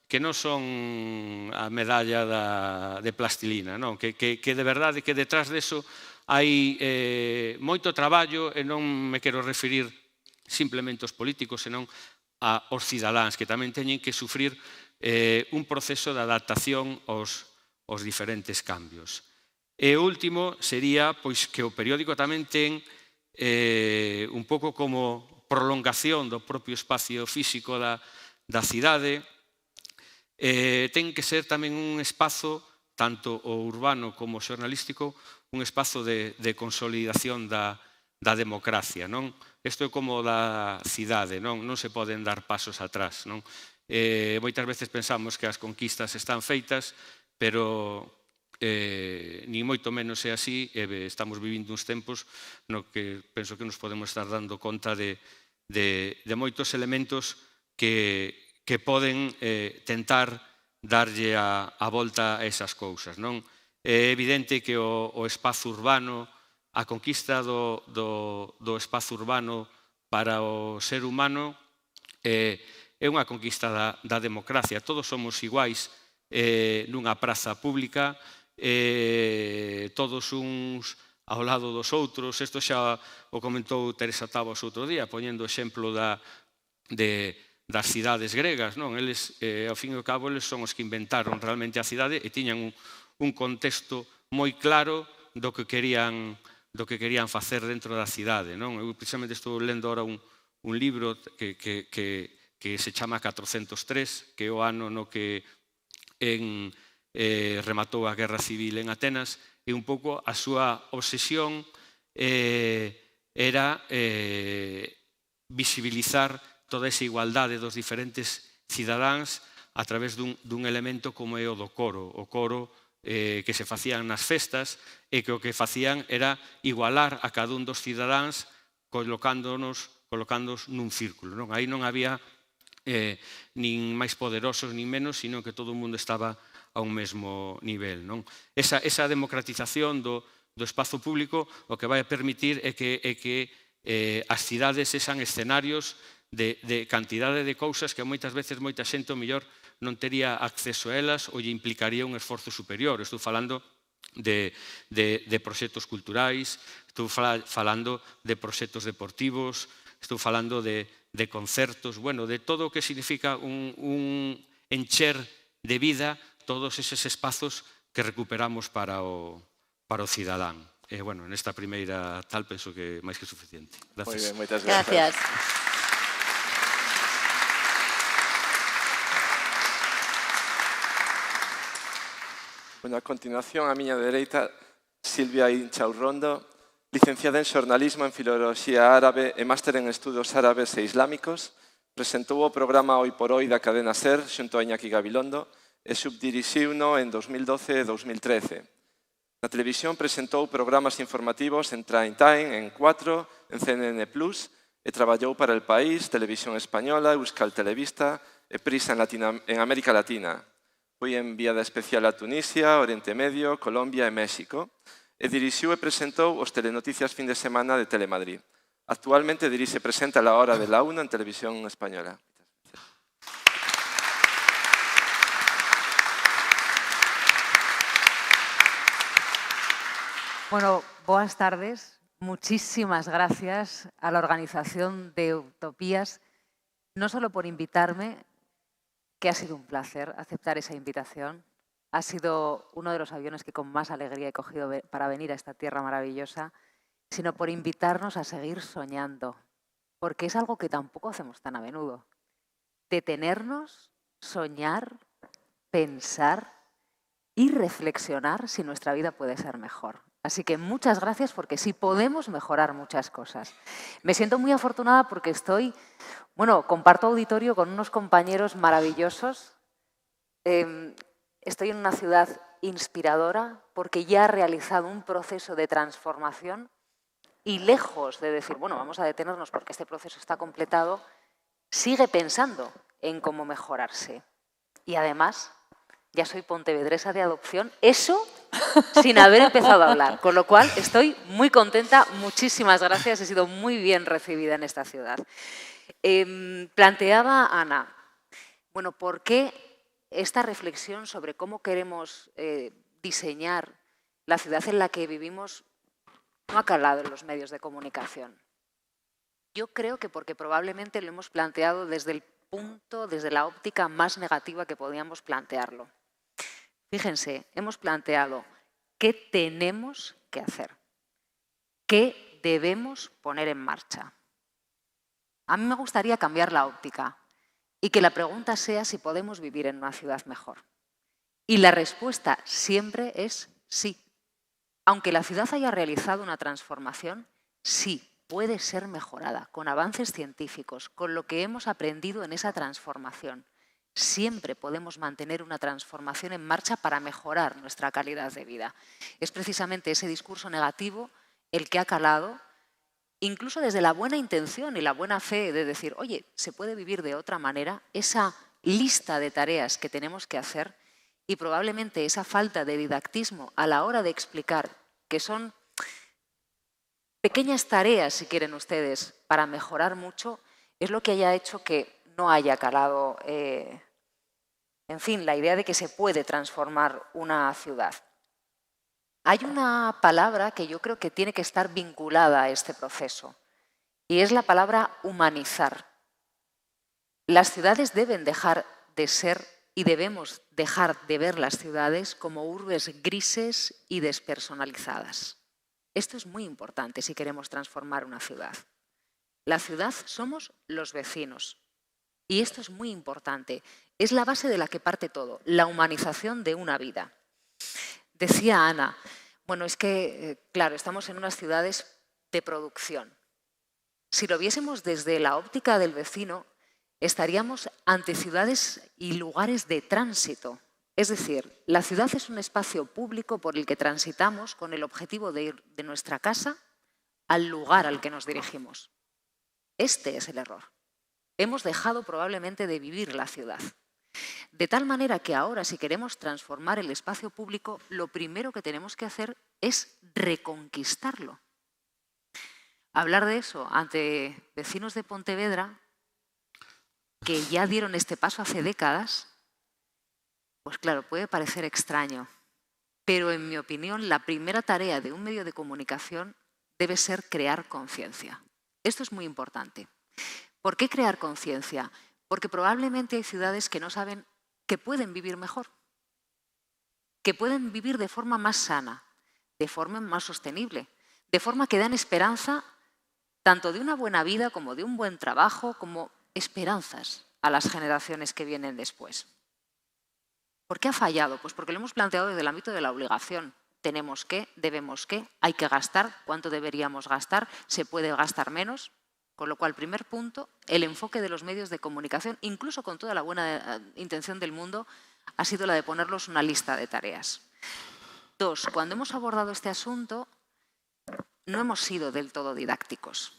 que non son a medalla de plastilina, que de verdade que detrás deso hai moito traballo, e non me quero referir simplemente aos políticos, senón aos cidadáns, que tamén teñen que sufrir un proceso de adaptación aos diferentes cambios. E o último sería pois que o periódico tamén ten un pouco como prolongación do propio espacio físico da cidade, ten que ser tamén un espazo, tanto o urbano como o xornalístico, un espazo de consolidación da democracia. Isto é como da cidade, non se poden dar pasos atrás. Moitas veces pensamos que as conquistas están feitas, pero ni moito menos é así, e estamos vivindo uns tempos no que penso que nos podemos estar dando conta de moitos elementos que poden tentar darlle a volta a esas cousas. É evidente que o espazo urbano, a conquista do espazo urbano para o ser humano é unha conquista da democracia. Todos somos iguais nunha praza pública, todos uns ao lado dos outros. Isto xa o comentou Teresa Tabos outro día, poñendo o exemplo das cidades gregas. Eles, ao fin e ao cabo, eles son os que inventaron realmente a cidade e tiñan un contexto moi claro do que querían facer dentro da cidade. Eu precisamente estou lendo ahora un libro que se chama 403, que é o ano no que rematou a Guerra Civil en Atenas, e un pouco a súa obsesión era visibilizar toda esa igualdade dos diferentes cidadáns a través dun elemento como é o do coro. O coro que se facían nas festas e que o que facían era igualar a cada un dos cidadáns colocándonos nun círculo. Aí non había nin máis poderosos nin menos, sino que todo o mundo estaba a un mesmo nivel. Esa democratización do espazo público o que vai a permitir é que as cidades sexan escenarios de cantidade de cousas que moitas veces moita xente o mellor non tería acceso a elas ou lle implicaría un esforzo superior. Estou falando de proxectos culturais, estou falando de proxectos deportivos, estou falando de concertos, de todo o que significa un encher de vida todos eses espazos que recuperamos para o cidadán. E, nesta primeira tal, penso que máis que suficiente. Moi ben, moitas Gracias. Bueno, a continuación, a miña dereita, Silvia Inchaurrondo, licenciada en xornalismo en filoloxía árabe e máster en estudos árabes e islámicos, presentou o programa Hoy por Hoy da cadena SER xunto a Iñaki Gabilondo e subdirixiuno en 2012 e 2013. Na televisión presentou programas informativos en Prime Time, en 4, en CNN+, e traballou para El País, Televisión Española, Euskal Televista e Prisa en América Latina. Foi enviada especial a Tunisia, Oriente Medio, Colombia e México e dirixiu e presentou os telenoticias fin de semana de Telemadrid. Actualmente dirixe e presenta La Hora de la Una en Televisión Española. Bueno, boas tardes. Muchísimas gracias a la organización de Utopías, no solo por invitarme, que ha sido un placer aceptar esa invitación. Ha sido uno de los aviones que con más alegría he cogido para venir a esta tierra maravillosa, sino por invitarnos a seguir soñando, porque es algo que tampoco hacemos tan a menudo. Detenernos, soñar, pensar y reflexionar si nuestra vida puede ser mejor. Así que muchas gracias, porque sí podemos mejorar muchas cosas. Me siento muy afortunada porque comparto auditorio con unos compañeros maravillosos. Estoy en una ciudad inspiradora porque ya ha realizado un proceso de transformación y lejos de decir, bueno, vamos a detenernos porque este proceso está completado, sigue pensando en cómo mejorarse. Y además, ya soy pontevedresa de adopción, eso sin haber empezado a hablar. Con lo cual, estoy muy contenta. Muchísimas gracias. He sido muy bien recibida en esta ciudad. Planteaba Ana, bueno, ¿por qué esta reflexión sobre cómo queremos diseñar la ciudad en la que vivimos no ha calado en los medios de comunicación? Yo creo que porque probablemente lo hemos planteado desde la óptica más negativa que podíamos plantearlo. Fíjense, hemos planteado qué tenemos que hacer, qué debemos poner en marcha. A mí me gustaría cambiar la óptica y que la pregunta sea si podemos vivir en una ciudad mejor. Y la respuesta siempre es sí. Aunque la ciudad haya realizado una transformación, sí, puede ser mejorada con avances científicos, con lo que hemos aprendido en esa transformación. Siempre podemos mantener una transformación en marcha para mejorar nuestra calidad de vida. Es precisamente ese discurso negativo el que ha calado, incluso desde la buena intención y la buena fe de decir, oye, se puede vivir de otra manera, esa lista de tareas que tenemos que hacer y probablemente esa falta de didactismo a la hora de explicar que son pequeñas tareas, si quieren ustedes, para mejorar mucho, es lo que haya hecho que no haya calado, en fin, la idea de que se puede transformar una ciudad. Hay una palabra que yo creo que tiene que estar vinculada a este proceso y es la palabra humanizar. Las ciudades deben dejar de ser y debemos dejar de ver las ciudades como urbes grises y despersonalizadas. Esto es muy importante si queremos transformar una ciudad. La ciudad somos los vecinos. Y esto es muy importante. Es la base de la que parte todo, la humanización de una vida. Decía Ana, bueno, es que, claro, estamos en unas ciudades de producción. Si lo viésemos desde la óptica del vecino, estaríamos ante ciudades y lugares de tránsito. Es decir, la ciudad es un espacio público por el que transitamos con el objetivo de ir de nuestra casa al lugar al que nos dirigimos. Este es el error. Hemos dejado probablemente de vivir la ciudad. De tal manera que ahora, si queremos transformar el espacio público, lo primero que tenemos que hacer es reconquistarlo. Hablar de eso ante vecinos de Pontevedra, que ya dieron este paso hace décadas, pues claro, puede parecer extraño. Pero en mi opinión, la primera tarea de un medio de comunicación debe ser crear conciencia. Esto es muy importante. ¿Por qué crear conciencia? Porque probablemente hay ciudades que no saben que pueden vivir mejor, que pueden vivir de forma más sana, de forma más sostenible, de forma que dan esperanza tanto de una buena vida como de un buen trabajo, como esperanzas a las generaciones que vienen después. ¿Por qué ha fallado? Pues porque lo hemos planteado desde el ámbito de la obligación. Tenemos que, debemos que, hay que gastar, cuánto deberíamos gastar, se puede gastar menos. Con lo cual, primer punto, el enfoque de los medios de comunicación, incluso con toda la buena intención del mundo, ha sido la de ponerlos una lista de tareas. 2, cuando hemos abordado este asunto, no hemos sido del todo didácticos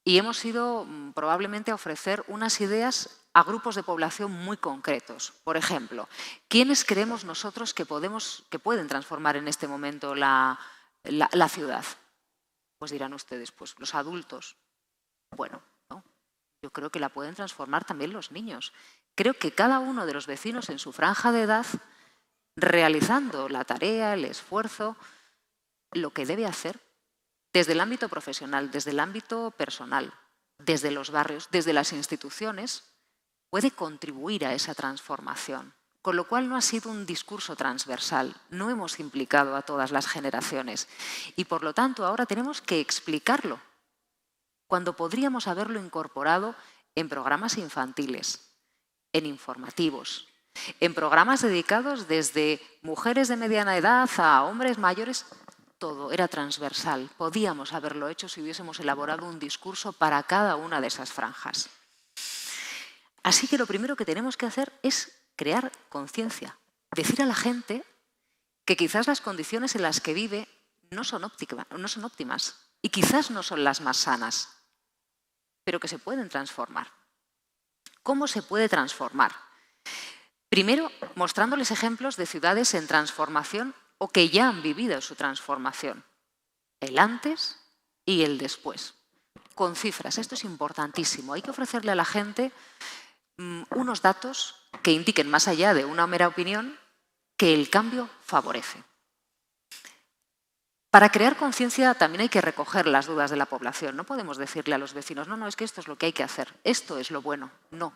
y hemos ido probablemente a ofrecer unas ideas a grupos de población muy concretos. Por ejemplo, ¿quiénes creemos nosotros que pueden transformar en este momento la ciudad? Pues dirán ustedes, pues los adultos. Bueno, no. Yo creo que la pueden transformar también los niños. Creo que cada uno de los vecinos en su franja de edad, realizando la tarea, el esfuerzo, lo que debe hacer, desde el ámbito profesional, desde el ámbito personal, desde los barrios, desde las instituciones, puede contribuir a esa transformación. Con lo cual no ha sido un discurso transversal, no hemos implicado a todas las generaciones y por lo tanto ahora tenemos que explicarlo, cuando podríamos haberlo incorporado en programas infantiles, en informativos, en programas dedicados desde mujeres de mediana edad a hombres mayores. Todo era transversal. Podíamos haberlo hecho si hubiésemos elaborado un discurso para cada una de esas franjas. Así que lo primero que tenemos que hacer es crear conciencia. Decir a la gente que quizás las condiciones en las que vive no son óptimas y quizás no son las más sanas, pero que se pueden transformar. ¿Cómo se puede transformar? Primero, mostrándoles ejemplos de ciudades en transformación o que ya han vivido su transformación. El antes y el después. Con cifras, esto es importantísimo. Hay que ofrecerle a la gente unos datos que indiquen, más allá de una mera opinión, que el cambio favorece. Para crear conciencia también hay que recoger las dudas de la población. No podemos decirle a los vecinos, no, es que esto es lo que hay que hacer, esto es lo bueno. No.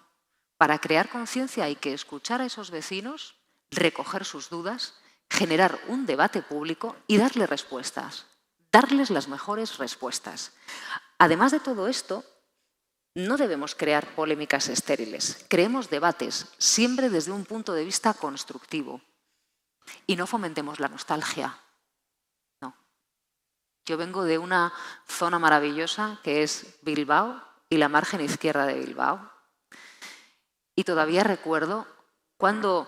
Para crear conciencia hay que escuchar a esos vecinos, recoger sus dudas, generar un debate público y darle respuestas, darles las mejores respuestas. Además de todo esto, no debemos crear polémicas estériles. Creemos debates, siempre desde un punto de vista constructivo. Y no fomentemos la nostalgia. Yo vengo de una zona maravillosa que es Bilbao y la margen izquierda de Bilbao. Y todavía recuerdo cuando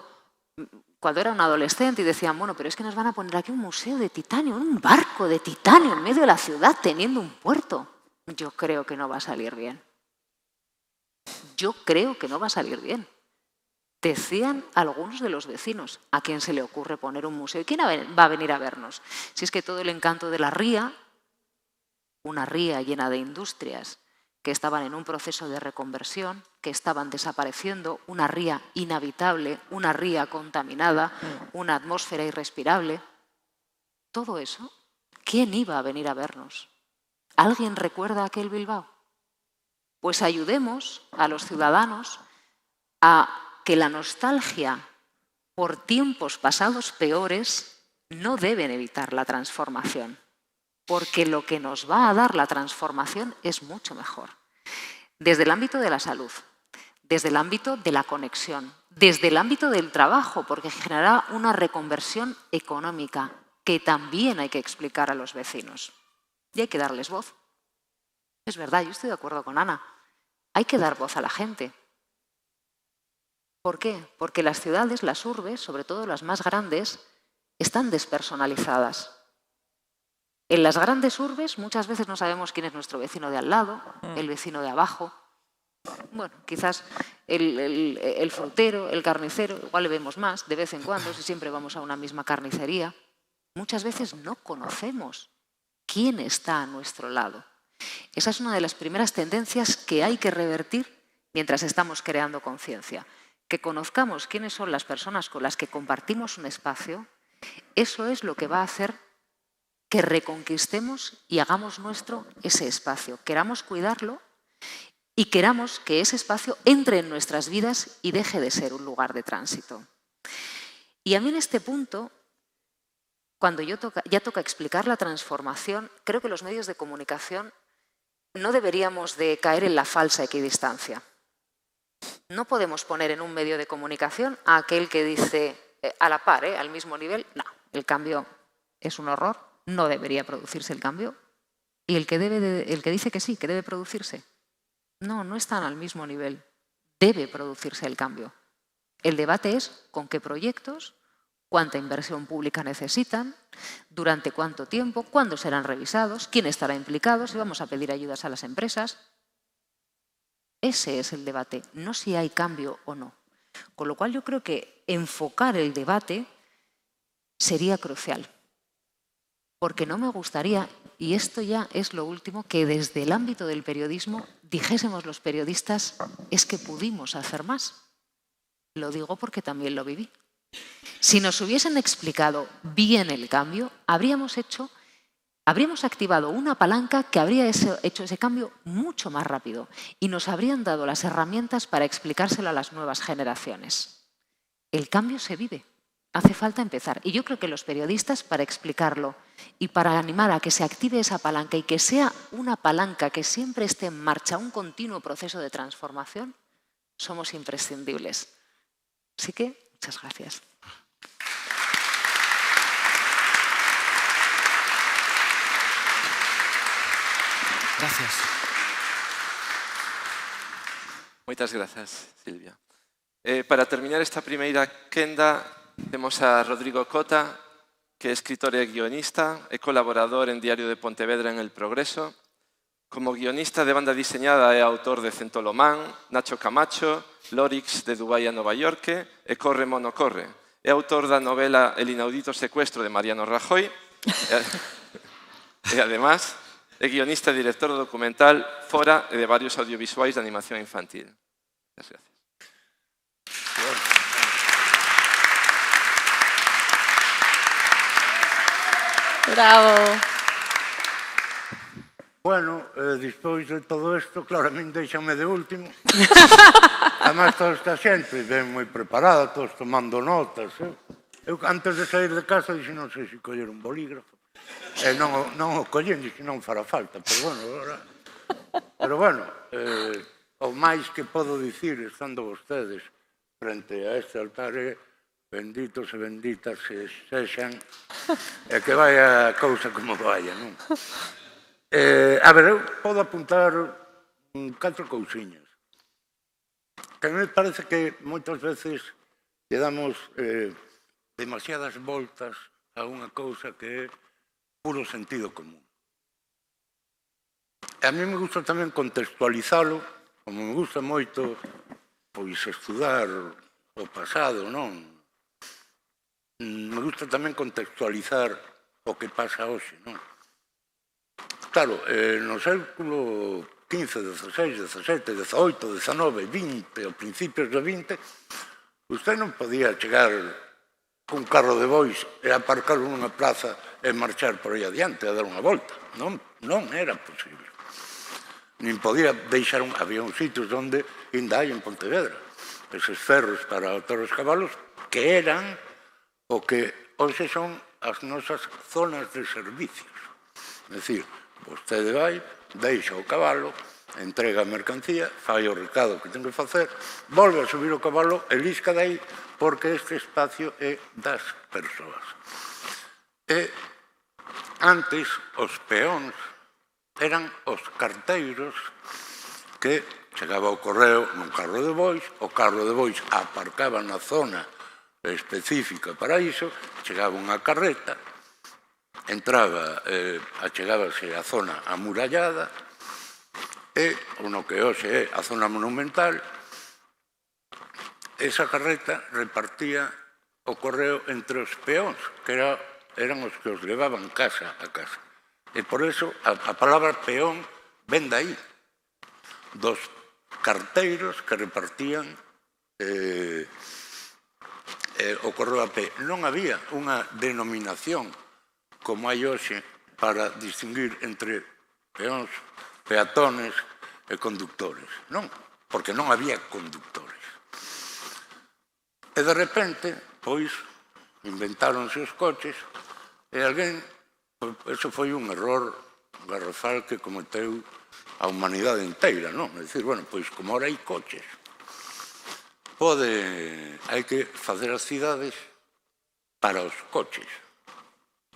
era un adolescente y decían, bueno, pero es que nos van a poner aquí un museo de titanio, un barco de titanio en medio de la ciudad teniendo un puerto. Yo creo que no va a salir bien. Yo creo que no va a salir bien. Decían algunos de los vecinos, ¿a quién se le ocurre poner un museo? ¿Y quién va a venir a vernos? Si es que todo el encanto de la ría, una ría llena de industrias que estaban en un proceso de reconversión, que estaban desapareciendo, una ría inhabitable, una ría contaminada, una atmósfera irrespirable. Todo eso, ¿quién iba a venir a vernos? ¿Alguien recuerda aquel Bilbao? Pues ayudemos a los ciudadanos a que la nostalgia por tiempos pasados peores no deben evitar la transformación, porque lo que nos va a dar la transformación es mucho mejor. Desde el ámbito de la salud, desde el ámbito de la conexión, desde el ámbito del trabajo, porque generará una reconversión económica que también hay que explicar a los vecinos. Y hay que darles voz. Es verdad, yo estoy de acuerdo con Ana. Hay que dar voz a la gente. ¿Por qué? Porque las ciudades, las urbes, sobre todo las más grandes, están despersonalizadas. En las grandes urbes muchas veces no sabemos quién es nuestro vecino de al lado, el vecino de abajo. Bueno, quizás el frutero, el carnicero, igual le vemos más de vez en cuando, si siempre vamos a una misma carnicería. Muchas veces no conocemos quién está a nuestro lado. Esa es una de las primeras tendencias que hay que revertir mientras estamos creando conciencia. Que conozcamos quiénes son las personas con las que compartimos un espacio, eso es lo que va a hacer que reconquistemos y hagamos nuestro ese espacio. Queramos cuidarlo y queramos que ese espacio entre en nuestras vidas y deje de ser un lugar de tránsito. Y a mí en este punto, cuando ya toca explicar la transformación, creo que los medios de comunicación no deberíamos de caer en la falsa equidistancia. No podemos poner en un medio de comunicación a aquel que dice a la par, al mismo nivel, no. El cambio es un horror, no debería producirse el cambio. Y el que dice que sí, que debe producirse, no están al mismo nivel. Debe producirse el cambio. El debate es con qué proyectos, cuánta inversión pública necesitan, durante cuánto tiempo, cuándo serán revisados, quién estará implicado, si vamos a pedir ayudas a las empresas. Ese es el debate, no si hay cambio o no. Con lo cual yo creo que enfocar el debate sería crucial. Porque no me gustaría, y esto ya es lo último, que desde el ámbito del periodismo dijésemos los periodistas es que pudimos hacer más. Lo digo porque también lo viví. Si nos hubiesen explicado bien el cambio, habríamos activado una palanca que habría hecho ese cambio mucho más rápido y nos habrían dado las herramientas para explicárselo a las nuevas generaciones. El cambio se vive. Hace falta empezar. Y yo creo que los periodistas, para explicarlo y para animar a que se active esa palanca y que sea una palanca que siempre esté en marcha, un continuo proceso de transformación, somos imprescindibles. Así que, muchas gracias. Gracias. Moitas grazas, Silvia. Para terminar esta primeira quenda, temos a Rodrigo Cota, que é escritor e guionista, é colaborador en Diario de Pontevedra en El Progreso. Como guionista de banda diseñada é autor de Centolomán, Nacho Camacho, Lorix de Dubái a Nova York e Corre Mono Corre. É autor da novela El inaudito secuestro de Mariano Rajoy e, además, é guionista e director do documental Fora e de varios audiovisuais de animación infantil. Muchas gracias. Bravo. Bueno, despois de todo isto, claro, a min deixame de último. Además, toda esta xente ven moi preparada, todos tomando notas. Eu, antes de sair de casa, dixen, non sei se coller un bolígrafo. Non o collen, dixen, non fará falta. Pero bueno, o máis que podo dicir, estando vostedes frente a este altar, benditos e benditas se sexan, e que vai a cousa como vaya, non? A ver, eu podo apuntar 4 cousiñas. Que a mí me parece que moitas veces lle damos demasiadas voltas a unha cousa que é puro sentido común. E a mí me gusta tamén contextualizalo, como me gusta moito pois estudar o pasado, non? Me gusta tamén contextualizar o que pasa hoxe, non? Claro, no século XV, XVI, XVII, XVIII, XIX, XX, ao principios do XX, usted non podía chegar cun carro de bois e aparcarlo nunha plaza e marchar por aí adiante a dar unha volta. Non era posible. Nin podía deixar había uns sitios onde ainda hai en Pontevedra eses ferros para atar os cabalos que eran o que hoxe son as nosas zonas de servicios. É dicir, vostede vai, deixa o cabalo, entrega a mercancía, fai o recado que ten que facer, volve a subir o cabalo e lisca dai porque este espacio é das persoas. E antes os peóns eran os carteiros que chegaba o correo nun carro de bois, o carro de bois aparcaba na zona específica para iso, chegaba unha carreta, achegábase á zona amurallada e no que hoxe é a zona monumental, esa carreta repartía o correo entre os peóns, que eran os que os levaban casa a casa. E por eso a palabra peón ven de aí, dos carteiros que repartían o correo a pé. Non había unha denominación como hai hoxe para distinguir entre peóns, peatones e conductores. Non, porque non había conductores. E de repente, pois, inventáronse os coches e alguén, eso foi un error garrafal que cometeu a humanidade inteira, non? É dicir, bueno, pois como ahora hai coches, hai que facer as cidades para os coches.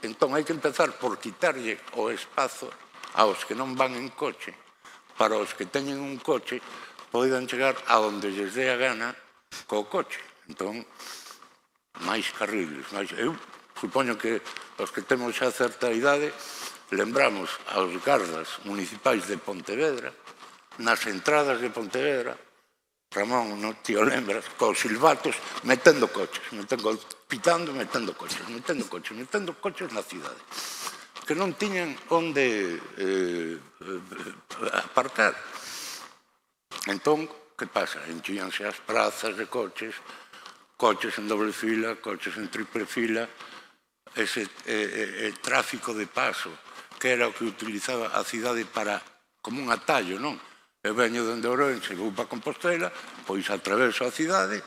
Entón, hai que empezar por quitarlle o espazo aos que non van en coche, para os que teñen un coche poidan chegar a onde lles dé a gana co coche. Entón, máis carriles. Eu supoño que os que temos xa certa idade lembramos aos gardas municipais de Pontevedra, nas entradas de Pontevedra, Ramón, non te o lembras, cos silbatos, metendo coches, pitando, metendo coches na cidade, que non tiñan onde aparcar. Entón, que pasa? Enchíanse as prazas de coches, coches en doble fila, coches en triple fila, ese tráfico de paso, que era o que utilizaba a cidade para como un atallo, non? Eu veño dende Ourense, vou para Compostela, pois atraveso a cidade,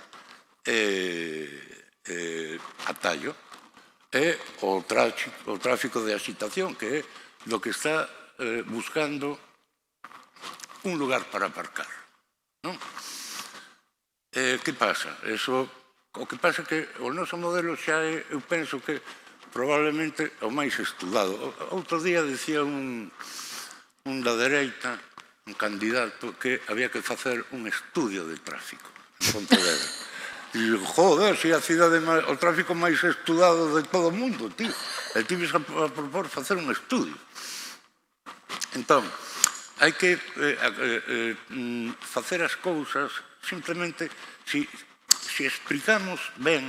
atallo, e o tráfico de agitación, que é do que está buscando un lugar para aparcar. Que pasa? O que pasa é que o noso modelo xa é, eu penso que probablemente o máis estudado. Outro día decía un da dereita, un candidato, que había que facer un estudio de tráfico en Pontevedra. E digo, joder, se a cidade o tráfico máis estudado de todo o mundo, tío. E tives a propor facer un estudio. Entón, hai que facer as cousas simplemente si explicamos ben,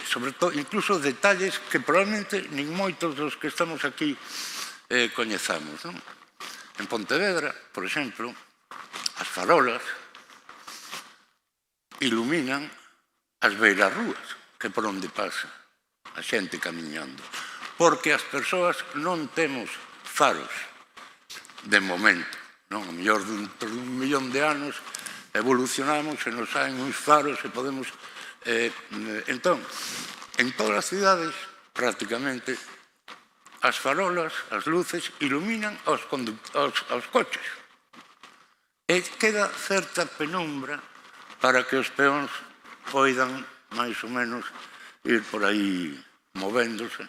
sobre todo, incluso detalles que probablemente nin moitos dos que estamos aquí coñezamos, non? En Pontevedra, por exemplo, as farolas iluminan as beirarrúas, que por onde pasa a xente camiñando. Porque as persoas non temos faros, de momento. A mellor dentro dun millón de anos evolucionamos e nos saen uns faros e podemos... Entón, en todas as cidades, prácticamente, as farolas, as luces, iluminan aos coches. E queda certa penumbra para que os peóns poidan, máis ou menos, ir por aí movéndose,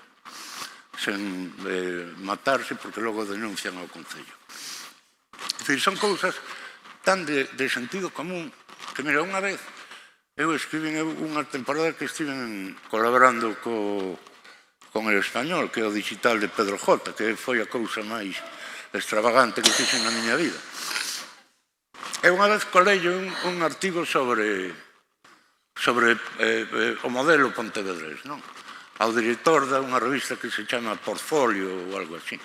sen matarse, porque logo denuncian ao Concello. É dicir, son cousas tan de sentido común que, mira, unha vez, eu escribín unha temporada que estiven colaborando con El Español, que é o digital de Pedro J, que foi a cousa máis extravagante que fixen na miña vida. E unha vez colello un artigo sobre o modelo pontevedrés, non? Ao director da unha revista que se chama Portfolio ou algo así,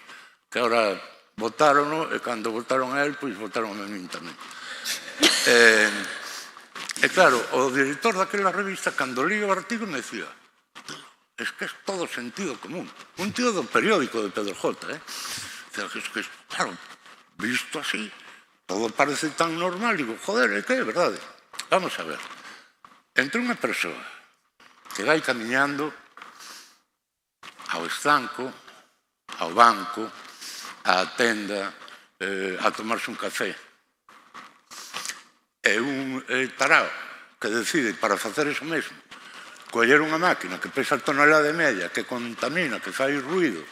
que agora votárono, e cando votaron a él, pois votaron a min tamén. E claro, o director daquela revista, cando li o artigo, me decía: es que es todo sentido común. Un tío do periódico de Pedro J, es que, claro, visto así, todo parece tan normal. Digo, joder, é que é verdade. Vamos a ver. Entre unha persoa que vai camiñando ao estanco, ao banco, á tenda, a tomarse un café, e un tarao que decide, para facer eso mesmo, coller unha máquina que pesa tonelada e media, que contamina, que fai ruido,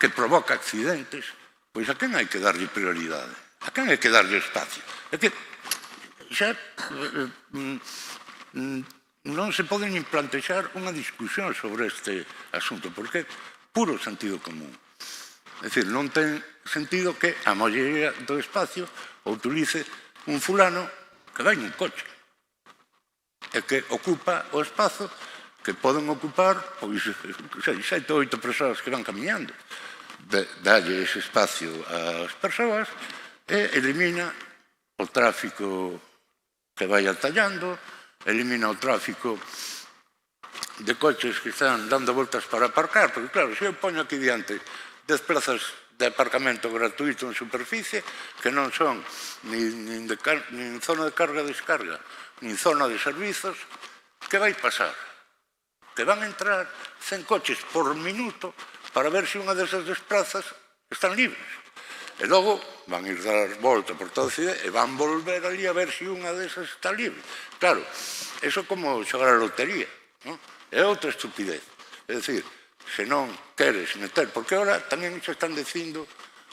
que provoca accidentes, pois a quen hai que darlle prioridade? A quen hai que darlle espacio? É que xa non se pode nin plantexar unha discusión sobre este asunto, porque é puro sentido común. É dicir, non ten sentido que a maioría do espacio o utilice un fulano que vai nun coche e que ocupa o espazo que poden ocupar, pois, 7 ou 8 persoas que van camiñando. Dalle ese espacio ás persoas e elimina o tráfico que vai atallando, elimina o tráfico de coches que están dando voltas para aparcar, porque claro, se eu poño aquí diante 10 plazas de aparcamento gratuito en superficie, que non son nin zona de carga-descarga, nin zona de servizos, que vai pasar? Que van entrar 100 coches por minuto para ver se unha desas plazas están libres. E logo van ir dar volta por toda a cidade e van volver ali a ver se unha desas está libre. Claro, eso é como xogar a lotería, non? É outra estupidez. É dicir, se non queres meter, porque agora tamén se están dicindo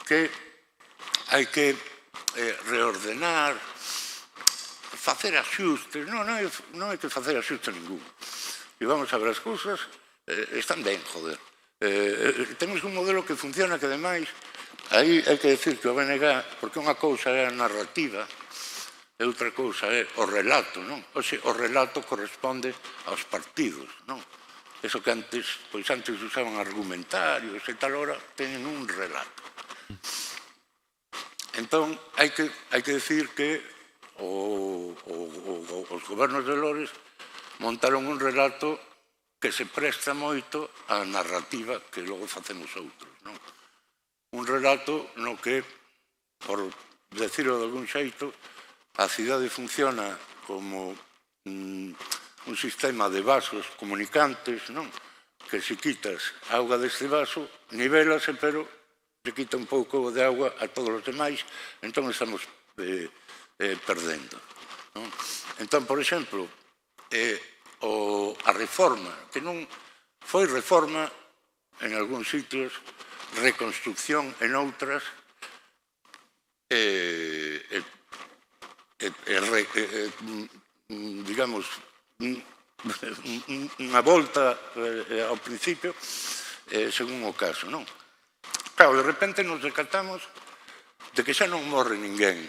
que hai que reordenar, facer axustes. Non hai que facer axustes ningún. E vamos a ver, as cousas están ben, joder. Temos un modelo que funciona, que ademais, aí hai que decir que o BNG, porque unha cousa é a narrativa, e outra cousa é o relato, non? Oxe, o relato corresponde aos partidos, non? Eso que antes usaban argumentarios e tal, hora teñen un relato. Entón, hai que decir que os gobernos de Lores montaron un relato que se presta moito á narrativa que logo facemos outros, non? Un relato no que, por decirlo de algún xeito, a cidade funciona como un sistema de vasos comunicantes, non? Que se quitas auga deste vaso, nivélase, pero se quita un pouco de auga a todos os demais, entón estamos perdendo. Entón, por exemplo, a reforma, que non foi reforma en algúns sitios, reconstrucción en outras, digamos, unha volta ao principio, según o caso, non? Claro, de repente nos decatamos de que xa non morre ninguén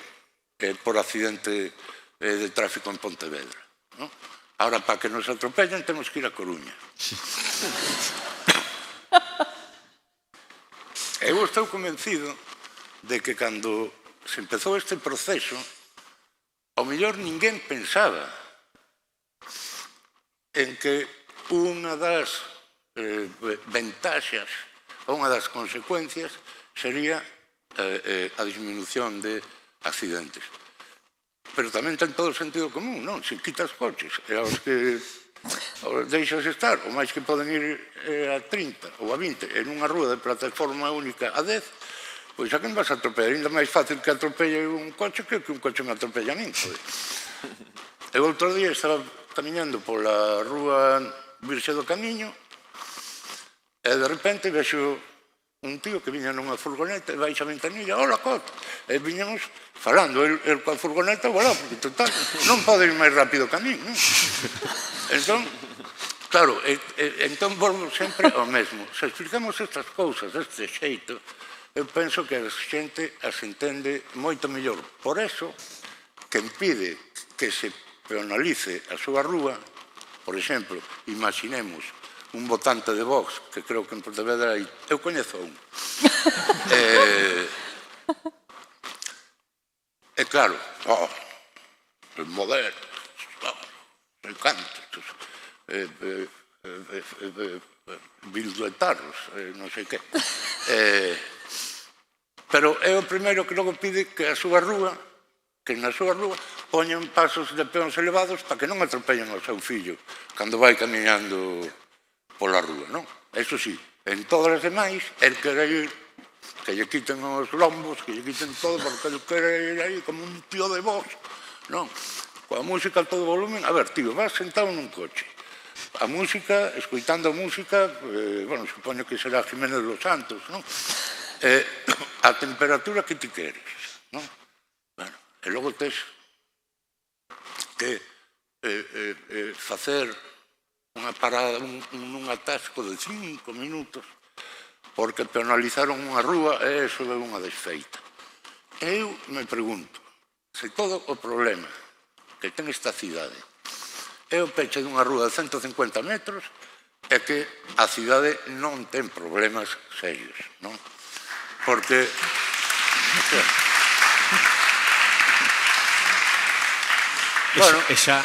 por accidente de tráfico en Pontevedra, non? Ahora, para que nos atropellen, temos que ir a Coruña. Eu estou convencido de que cando se empezou este proceso, ao mellor ninguén pensaba en que unha das ventaxas ou unha das consecuencias sería a disminución de accidentes. Pero tamén ten todo o sentido común, non? Se quitas coches e aos que deixas estar, o máis que poden ir a 30 ou a 20 en unha rúa de plataforma única a 10, pois a quen vas a atropellar? Ainda máis fácil que atropelle un coche que un coche me atropella a min. E o outro día estaba camiñando pola rúa Virxe do Camiño e de repente vexo un tío que viña nunha furgoneta e baixa a ventanilla, hola, Cot, e viñamos falando, el coa furgoneta, voilà, porque total, non pode ir máis rápido que a min, non? Entón, claro, entón volvo sempre ao mesmo. Se explicamos estas cousas deste xeito, eu penso que a xente as entende moito mellor. Por eso, que impide que se peonalice a súa rúa, por exemplo, imaginemos un votante de Vox, que creo que en Pontevedra hai, eu coñezo un. E claro, el moderno, el canto, bilduetaros, non sei que. Pero é o primeiro que logo pide que a súa rúa, que na súa rúa poñan pasos de peóns elevados para que non atropellen ao seu fillo cando vai camiñando pola rúa, non? Eso sí, en todas as demais, el quere ir, que lle quiten os lombos, que lle quiten todo, porque el quere ir aí como un tío de voz, non? Coa música a todo volumen, a ver, tío, vas sentado nun coche, a música, escoitando a música, bueno, supoño que será Jiménez de los Santos, non? A temperatura que ti queres, non? Bueno, e logo tes que facer unha parada, un atasco de 5 minutos, porque penalizaron unha rúa e eso é unha desfeita. Eu me pregunto, se todo o problema que ten esta cidade é o peche dunha rúa de 150 metros, é que a cidade non ten problemas serios, non? Porque... Bueno, xa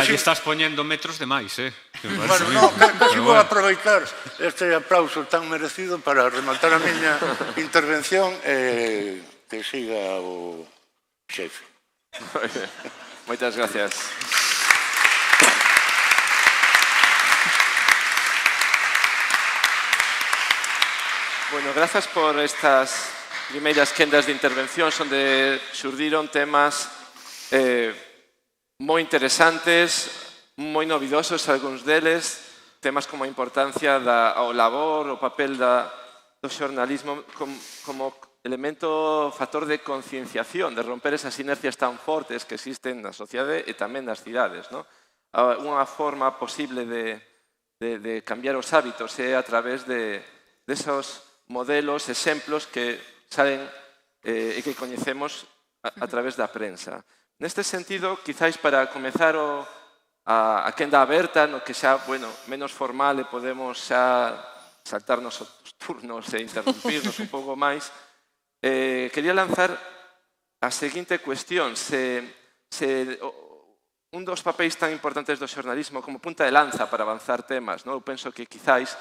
lle estás poñendo metros de máis, Bueno, non, casi vou aproveitar este aplauso tan merecido para rematar a miña intervención e que siga o xefe. Moitas gracias. Bueno, grazas por estas primeiras quendas de intervención onde xurdiron temas moi interesantes, moi novidosos algúns deles, temas como a importancia ao labor, o papel do xornalismo como elemento, factor de concienciación, de romper esas inercias tan fortes que existen na sociedade e tamén nas cidades. Unha forma posible de cambiar os hábitos é a través de esos modelos, exemplos que salen e que coñecemos a través da prensa. Neste sentido, quizáis para comezar a quenda aberta, no que xa, menos formal e podemos xa saltarnos os turnos e interrumpirnos un pouco máis, quería lanzar a seguinte cuestión. Un dos papéis tan importantes do xornalismo como punta de lanza para avanzar temas, eu penso que quizáis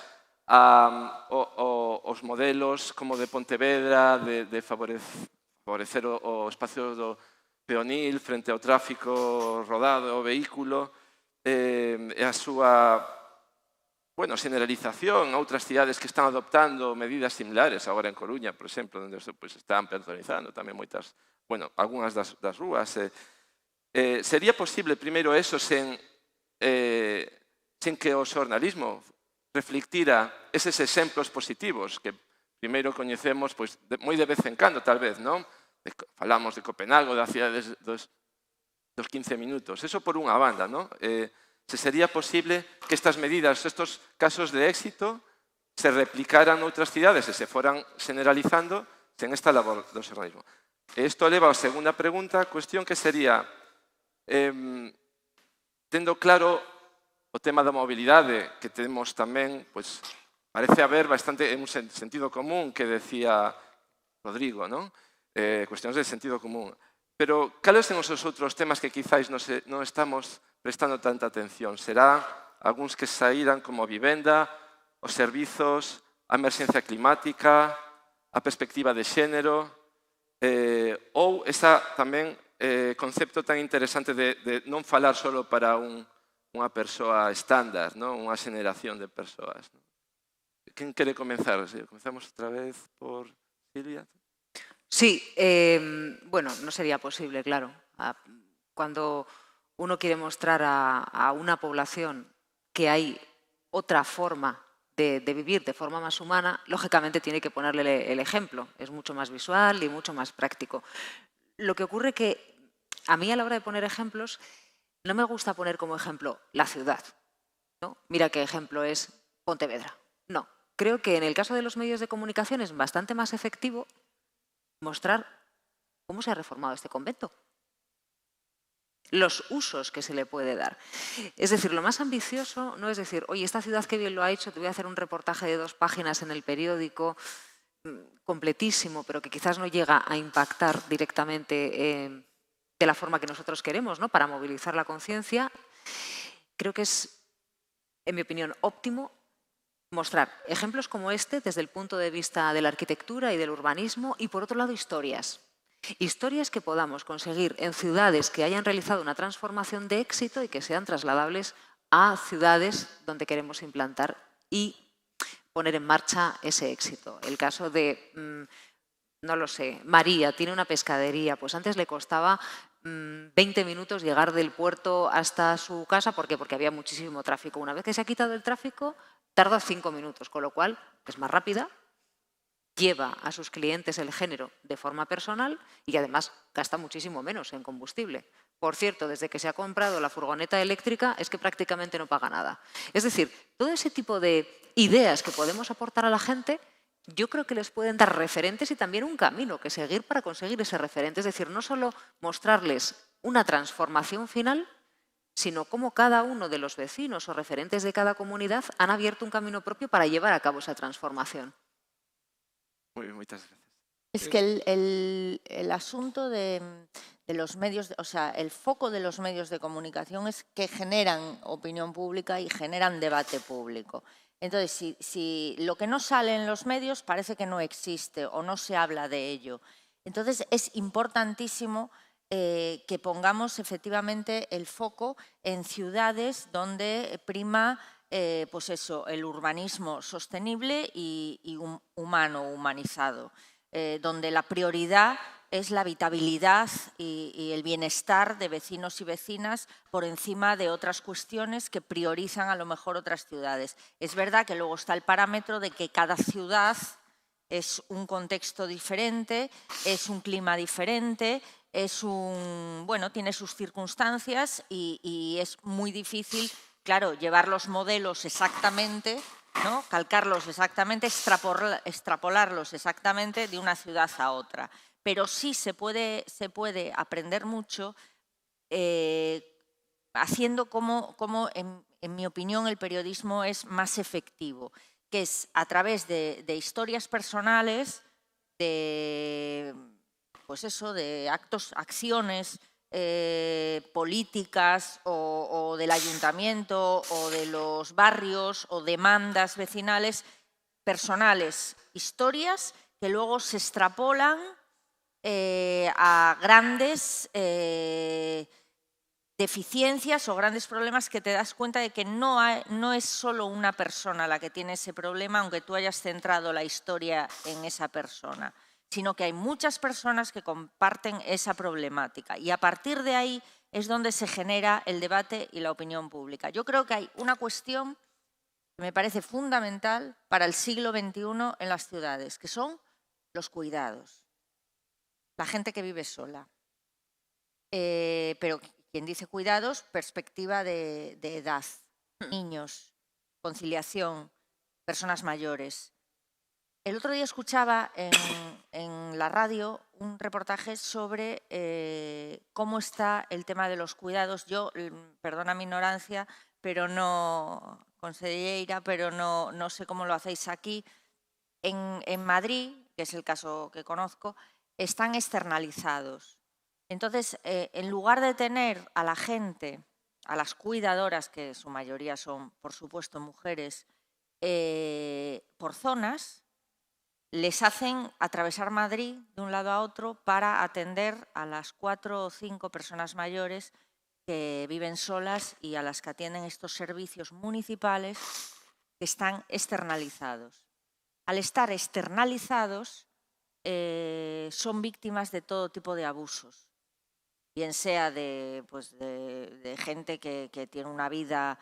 os modelos como de Pontevedra, de favorecer o espacio do peonil frente ao tráfico rodado, o vehículo, e a súa generalización a outras cidades que están adoptando medidas similares, agora en Coruña, por exemplo, onde están peatonalizando tamén moitas, algunhas das rúas. Sería posible, primeiro, eso sen que o xornalismo reflectira eses exemplos positivos que primeiro coñecemos moi de vez en cando, tal vez, non? Falamos de Copenhague, da cidade dos 15 minutos. Eso por unha banda, non? Se sería posible que estas medidas, estos casos de éxito, se replicaran noutras cidades e se foran generalizando sen esta labor do xornalismo. Isto leva a segunda pregunta, cuestión que sería, tendo claro o tema da mobilidade, que temos tamén, parece haber bastante un sentido común que decía Rodrigo, non? Cuestións de sentido común. Pero, cales son os outros temas que quizáis non estamos prestando tanta atención? Será algúns que saíran como a vivenda, os servizos, a emerxencia climática, a perspectiva de xénero, ou esa tamén concepto tan interesante de non falar só para unha persoa estándar, unha xeneración de persoas. Quen quere comenzar? Comenzamos outra vez por Silvia. Sí, no sería posible, claro. Cuando uno quiere mostrar a una población que hay otra forma de vivir de forma más humana, lógicamente tiene que ponerle el ejemplo. Es mucho más visual y mucho más práctico. Lo que ocurre que a mí a la hora de poner ejemplos, no me gusta poner como ejemplo la ciudad, ¿no? Mira qué ejemplo es Pontevedra. No, creo que en el caso de los medios de comunicación es bastante más efectivo mostrar cómo se ha reformado este convento, los usos que se le puede dar. Es decir, lo más ambicioso no es decir, oye, esta ciudad que bien lo ha hecho, te voy a hacer un reportaje de 2 páginas en el periódico, completísimo, pero que quizás no llega a impactar directamente de la forma que nosotros queremos, ¿no? Para movilizar la conciencia. Creo que es, en mi opinión, óptimo mostrar ejemplos como este desde el punto de vista de la arquitectura y del urbanismo y, por otro lado, historias. Historias que podamos conseguir en ciudades que hayan realizado una transformación de éxito y que sean trasladables a ciudades donde queremos implantar y poner en marcha ese éxito. El caso de, no lo sé, María tiene una pescadería, pues antes le costaba 20 minutos llegar del puerto hasta su casa. ¿Por qué? Porque había muchísimo tráfico. Una vez que se ha quitado el tráfico, tarda 5 minutos, con lo cual es más rápida, lleva a sus clientes el género de forma personal y además gasta muchísimo menos en combustible. Por cierto, desde que se ha comprado la furgoneta eléctrica es que prácticamente no paga nada. Es decir, todo ese tipo de ideas que podemos aportar a la gente, yo creo que les pueden dar referentes y también un camino que seguir para conseguir ese referente. Es decir, no solo mostrarles una transformación final, sino cómo cada uno de los vecinos o referentes de cada comunidad han abierto un camino propio para llevar a cabo esa transformación. Muy bien, muchas gracias. Es que el asunto de los medios, o sea, el foco de los medios de comunicación es que generan opinión pública y generan debate público. Entonces, si lo que no sale en los medios parece que no existe o no se habla de ello. Entonces, es importantísimo que pongamos efectivamente el foco en ciudades donde prima pues eso, el urbanismo sostenible y humano, humanizado, donde la prioridad es la habitabilidad y el bienestar de vecinos y vecinas por encima de otras cuestiones que priorizan a lo mejor otras ciudades. Es verdad que luego está el parámetro de que cada ciudad es un contexto diferente, es un clima diferente, tiene sus circunstancias y es muy difícil, claro, llevar los modelos exactamente, ¿no? Calcarlos exactamente, extrapolarlos exactamente de una ciudad a otra. Pero sí se puede aprender mucho haciendo como en mi opinión, el periodismo es más efectivo, que es a través de historias personales, de actos, acciones políticas o del ayuntamiento o de los barrios o demandas vecinales personales, historias que luego se extrapolan a grandes deficiencias o grandes problemas que te das cuenta de que no es solo una persona la que tiene ese problema, aunque tú hayas centrado la historia en esa persona, sino que hay muchas personas que comparten esa problemática y a partir de ahí es donde se genera el debate y la opinión pública. Yo creo que hay una cuestión que me parece fundamental para el siglo XXI en las ciudades, que son los cuidados, la gente que vive sola. Pero quien dice cuidados, perspectiva de edad, niños, conciliación, personas mayores. El otro día escuchaba en la radio un reportaje sobre cómo está el tema de los cuidados. Yo, perdona mi ignorancia, pero no, conselleira, pero no sé cómo lo hacéis aquí. En Madrid, que es el caso que conozco, están externalizados. Entonces, en lugar de tener a la gente, a las cuidadoras, que su mayoría son, por supuesto, mujeres, por zonas, les hacen atravesar Madrid de un lado a otro para atender a las 4 o 5 personas mayores que viven solas y a las que atienden estos servicios municipales que están externalizados. Al estar externalizados, son víctimas de todo tipo de abusos, bien sea de gente que tiene una vida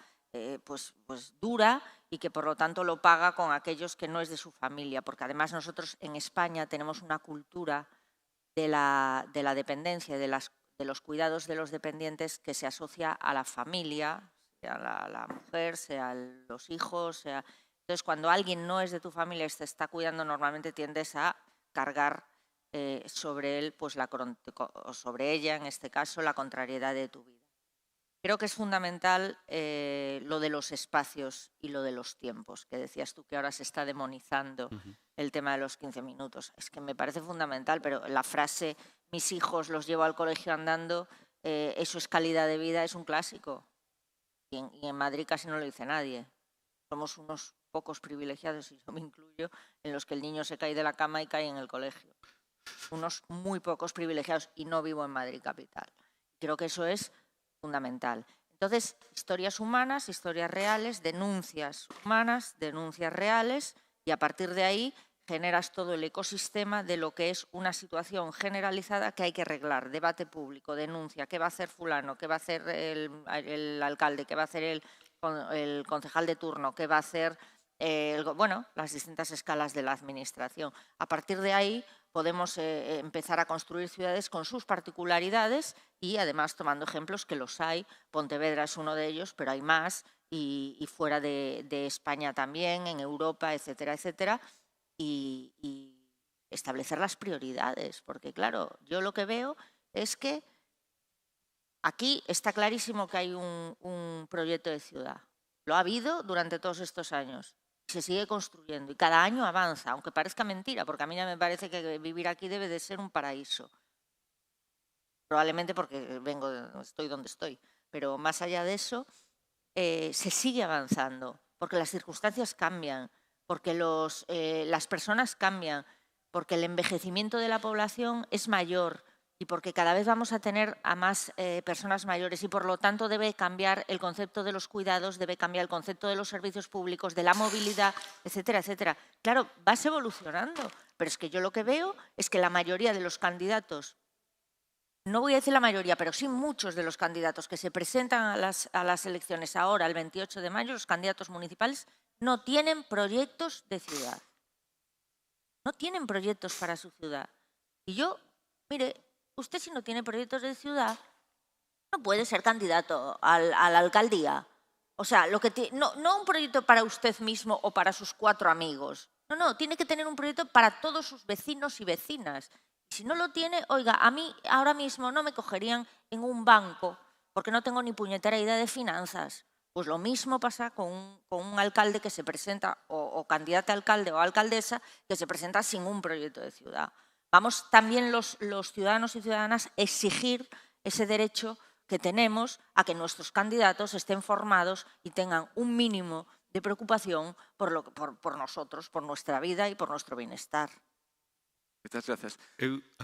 dura y que por lo tanto lo paga con aquellos que no es de su familia, porque además nosotros en España tenemos una cultura de la dependencia, de los cuidados de los dependientes que se asocia a la familia, sea la mujer, sea los hijos, sea... Entonces, cuando alguien no es de tu familia y te está cuidando, normalmente tiendes a cargar sobre él, o sobre ella, en este caso, la contrariedad de tu vida. Creo que es fundamental lo de los espacios y lo de los tiempos, que decías tú que ahora se está demonizando el tema de los 15 minutos. Es que me parece fundamental, pero la frase mis hijos los llevo al colegio andando, eso es calidad de vida, es un clásico. Y en Madrid casi no lo dice nadie. Somos unos pocos privilegiados, y yo me incluyo, en los que el niño se cae de la cama y cae en el colegio. Unos muy pocos privilegiados, y no vivo en Madrid capital. Creo que eso es fundamental. Entonces, historias humanas, historias reales, denuncias humanas, denuncias reales, y a partir de ahí generas todo el ecosistema de lo que es una situación generalizada que hay que arreglar. Debate público, denuncia, qué va a hacer fulano, qué va a hacer el alcalde, qué va a hacer el concejal de turno, qué va a hacer las distintas escalas de la administración. A partir de ahí podemos empezar a construir ciudades con sus particularidades y además tomando ejemplos que los hay. Pontevedra es uno de ellos, pero hay más y fuera de España también, en Europa, etcétera, etcétera. Y establecer las prioridades, porque claro, yo lo que veo es que aquí está clarísimo que hay un proyecto de ciudad. Lo ha habido durante todos estos años. Se sigue construyendo y cada año avanza, aunque parezca mentira, porque a mí ya me parece que vivir aquí debe de ser un paraíso. Probablemente porque estoy donde estoy, pero más allá de eso, se sigue avanzando, porque las circunstancias cambian, porque las personas cambian, porque el envejecimiento de la población es mayor y porque cada vez vamos a tener a más personas mayores y por lo tanto debe cambiar el concepto de los cuidados, debe cambiar el concepto de los servicios públicos, de la movilidad, etcétera, etcétera. Claro, vas evolucionando, Pero es que yo lo que veo es que la mayoría de los candidatos, no voy a decir la mayoría, pero sí muchos de los candidatos que se presentan a las elecciones ahora, el 28 de mayo, los candidatos municipales, no tienen proyectos de ciudad. No tienen proyectos para su ciudad. Y yo, mire, usted si no tiene proyectos de ciudad, no puede ser candidato a la alcaldía. O sea, no un proyecto para usted mismo o para sus 4 amigos. No, tiene que tener un proyecto para todos sus vecinos y vecinas. Si no lo tiene, oiga, a mí ahora mismo no me cogerían en un banco porque no tengo ni puñetera idea de finanzas. Pues lo mismo pasa con un alcalde que se presenta, o candidata a alcalde o alcaldesa, que se presenta sin un proyecto de ciudad. Vamos también los ciudadanos y ciudadanas a exigir ese derecho que tenemos a que nuestros candidatos estén formados y tengan un mínimo de preocupación por nosotros, por nuestra vida y por nuestro bienestar. Muchas gracias.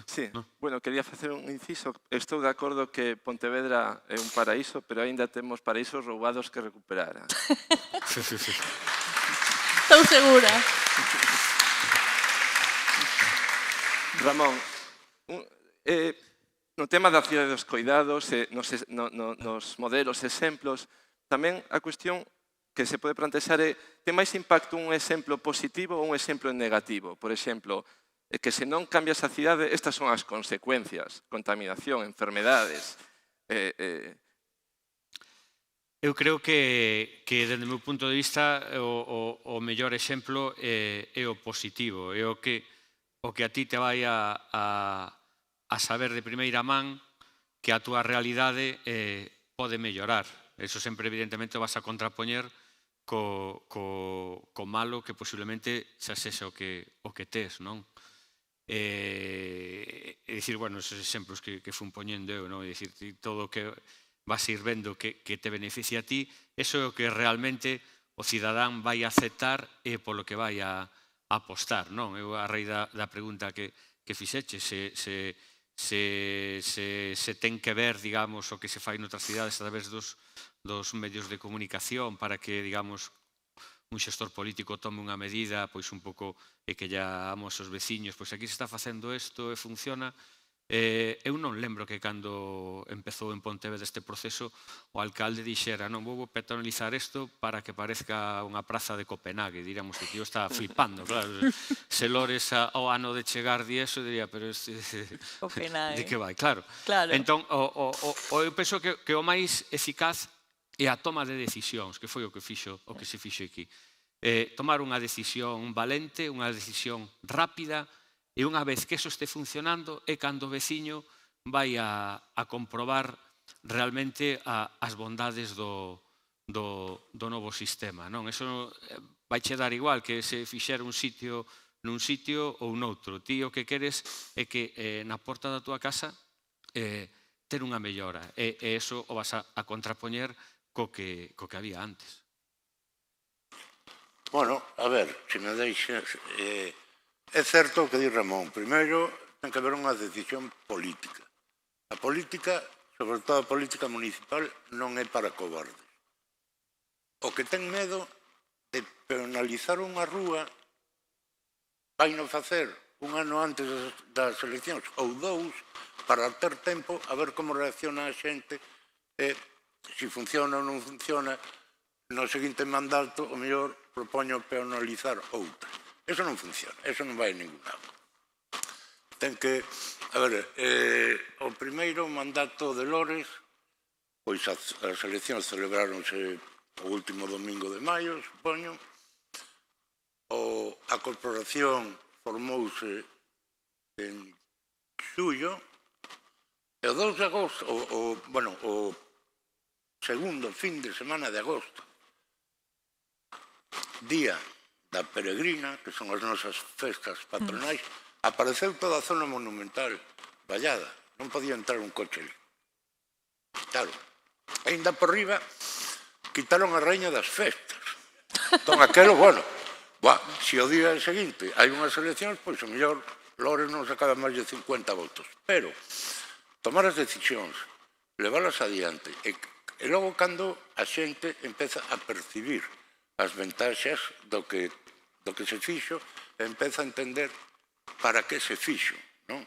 Sí, bueno, quería facer un inciso. Estou de acordo que Pontevedra é un paraíso, pero aínda temos paraísos roubados que recuperar. Estou segura. Ramón, no tema da cidade dos coidados, nos modelos, exemplos, tamén a cuestión que se pode plantexar é ten máis impacto un exemplo positivo ou un exemplo negativo. Por exemplo, que se non cambias a cidade, estas son as consecuencias, contaminación, enfermedades. Eu creo que dende o meu punto de vista, o mellor exemplo é o positivo, é o que a ti te vai a saber de primeira man que a túa realidade pode mellorar. Eso sempre, evidentemente, vas a contrapoñer co malo que posiblemente xa sexa o que tes, non? É dicir, bueno, esos exemplos que fun poñendo eu, non? É dicir, todo o que vas ir vendo que te beneficia a ti, eso é o que realmente o cidadán vai a aceptar e polo que vai a apostar, non? Eu, a raíz da pregunta que fixeche, se ten que ver, digamos, o que se fai noutras cidades a través dos medios de comunicación para que, digamos, un xestor político tome unha medida, pois un pouco, e que lla amos aos veciños, pois aquí se está facendo isto e funciona. Eu non lembro que cando empezou en Pontevedra este proceso o alcalde dixera non vou peatonalizar isto para que parezca unha praza de Copenhague. Diríamos que o tío está flipando, claro. Se Lores ao ano de chegar di eso, diría, pero de que vai, claro. Entón, eu penso que o máis eficaz é a toma de decisións, que foi o que se fixo aquí. Tomar unha decisión valente, unha decisión rápida, e unha vez que eso este funcionando é cando o veciño vai a comprobar realmente as bondades do novo sistema. Eso vai che dar igual que se fixera un sitio nun sitio ou noutro. Ti o que queres é que na porta da tua casa ter unha mellora e eso o vas a contrapoñer co que había antes. Bueno, a ver, se me deixas... É certo o que di Ramón. Primeiro, ten que haber unha decisión política. A política, sobre todo a política municipal, non é para cobardes. O que ten medo de penalizar unha rúa vai non facer un ano antes das eleccións ou 2 para ter tempo a ver como reacciona a xente e se funciona ou non funciona no seguinte mandato o mellor propoño penalizar outra. Eso non funciona, eso non vai a ningún lado. Ten que, a ver, o primeiro mandato de Lores, pois as eleccións celebráronse o último domingo de maio, supoño, a corporación formouse en xullo, e o 2 de agosto, o segundo fin de semana de agosto, día da Peregrina, que son as nosas festas patronais, apareceu toda a zona monumental vallada. Non podía entrar un coche ali. Claro. Ainda por riba, quitaron a raíña das festas. Entón, aquelo, bueno, se o día seguinte hai unhas eleccións, pois o mellor Lores non sacaba máis de 50 votos. Pero, tomar as decisións, leválas adiante, e logo cando a xente empeza a percibir as ventaxas do que se fixo, empeza a entender para que se fixo, non?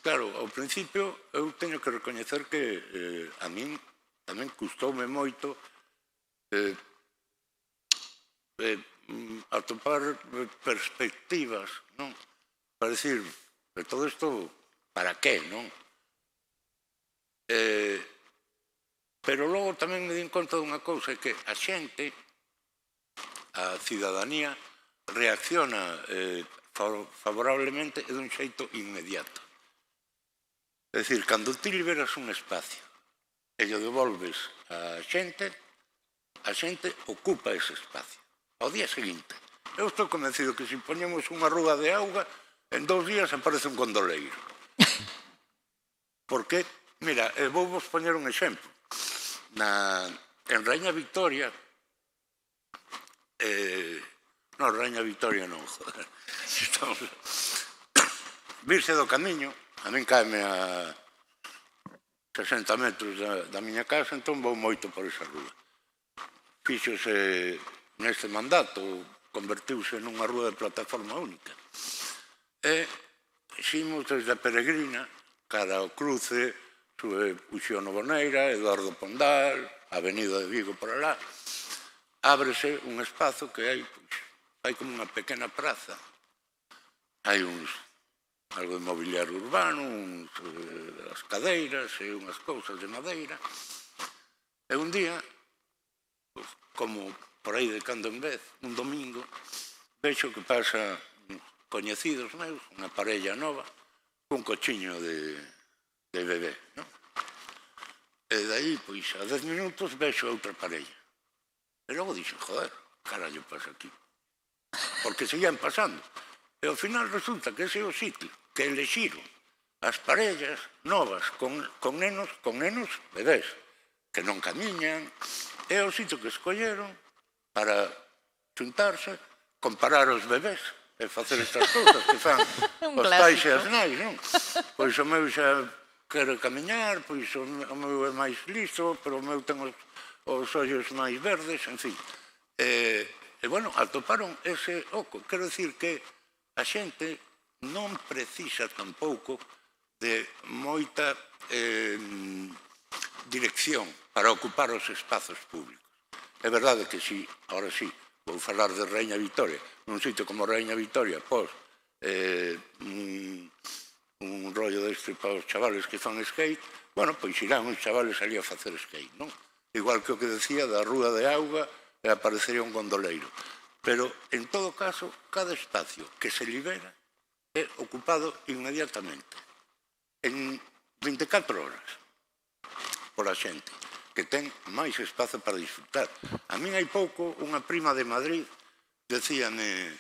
Claro, ao principio eu teño que recoñecer que a min tamén custoume moito atopar perspectivas, non? Para dicir, de todo isto, para qué, non? Pero logo tamén me din conta dunha cousa, que a xente, a cidadanía, reacciona favorablemente e dun xeito inmediato. É dicir, cando ti liberas un espacio e lle devolves a xente ocupa ese espacio. Ao día seguinte, eu estou convencido que se poñemos unha rúa de auga, en 2 días aparece un gondoleiro. Porque, mira, vou vos poñer un exemplo. En Raíña Victoria, non, Raíña Victoria non, joder, Virxe do Camiño, a min caeme a 60 metros da miña casa, entón vou moito por esa rúa. Fíxose neste mandato, convertiuse nunha rúa de plataforma única. E ximos desde a Peregrina, cara ao cruce, sube Uxío Novoneira, Eduardo Pondal, Avenida de Vigo por alá, ábrese un espazo que hai como unha pequena praza, hai algo de mobiliario urbano, as cadeiras e unhas cousas de madeira, e un día, como por aí de cando en vez, un domingo, vexo que pasa coñecidos meus, unha parella nova, cun cochiño de bebé, non? E daí, pois, a 10 minutos vexo outra parella. E logo dixen, joder, carallo pasa aquí. Porque seguían pasando. E ao final resulta que ese é o sitio que elexiron as parellas novas con nenos bebés, que non camiñan, é o sitio que escolleron para xuntarse, comparar os bebés e facer estas cousas que fan os pais e as nais, non? Pois o meu xa quere camiñar, pois o meu é máis listo, pero o meu ten os ollos máis verdes, en fin. E, bueno, atoparon ese oco. Quero dicir que a xente non precisa tampouco de moita dirección para ocupar os espazos públicos. É verdade que si, ahora sí, vou falar de Raíña Victoria, nun sitio como Raíña Victoria, pos un rollo deste para os chavales que fan skate, bueno, pois irán os chavales ali a facer skate, non? Igual que o que decía da rúa de auga e aparecería un gondoleiro. Pero, en todo caso, cada espacio que se libera é ocupado inmediatamente, en 24 horas, por a xente, que ten máis espazo para disfrutar. A min hai pouco, unha prima de Madrid decíame,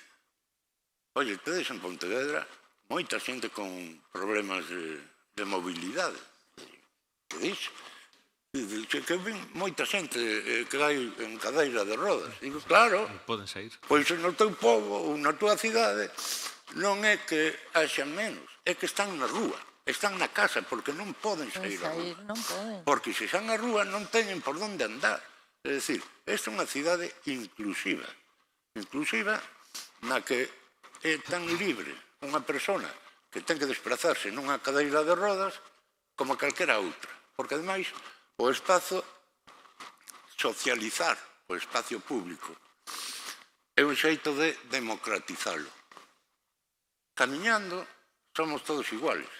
oye, tedes en Pontevedra moita xente con problemas de mobilidade. Que dix? Que ven moita xente que vai en cadeira de rodas. Digo, claro, pois no teu pobo ou na túa cidade non é que haxan menos, é que están na rúa, están na casa, porque non poden sair á rúa. Porque se están á rúa non teñen por onde andar. É dicir, esta é unha cidade inclusiva, na que é tan libre unha persona que ten que desplazarse nunha cadeira de rodas como calquera outra. Porque, ademais, o espazo, socializar o espacio público, é un xeito de democratizalo. Camiñando, somos todos iguales.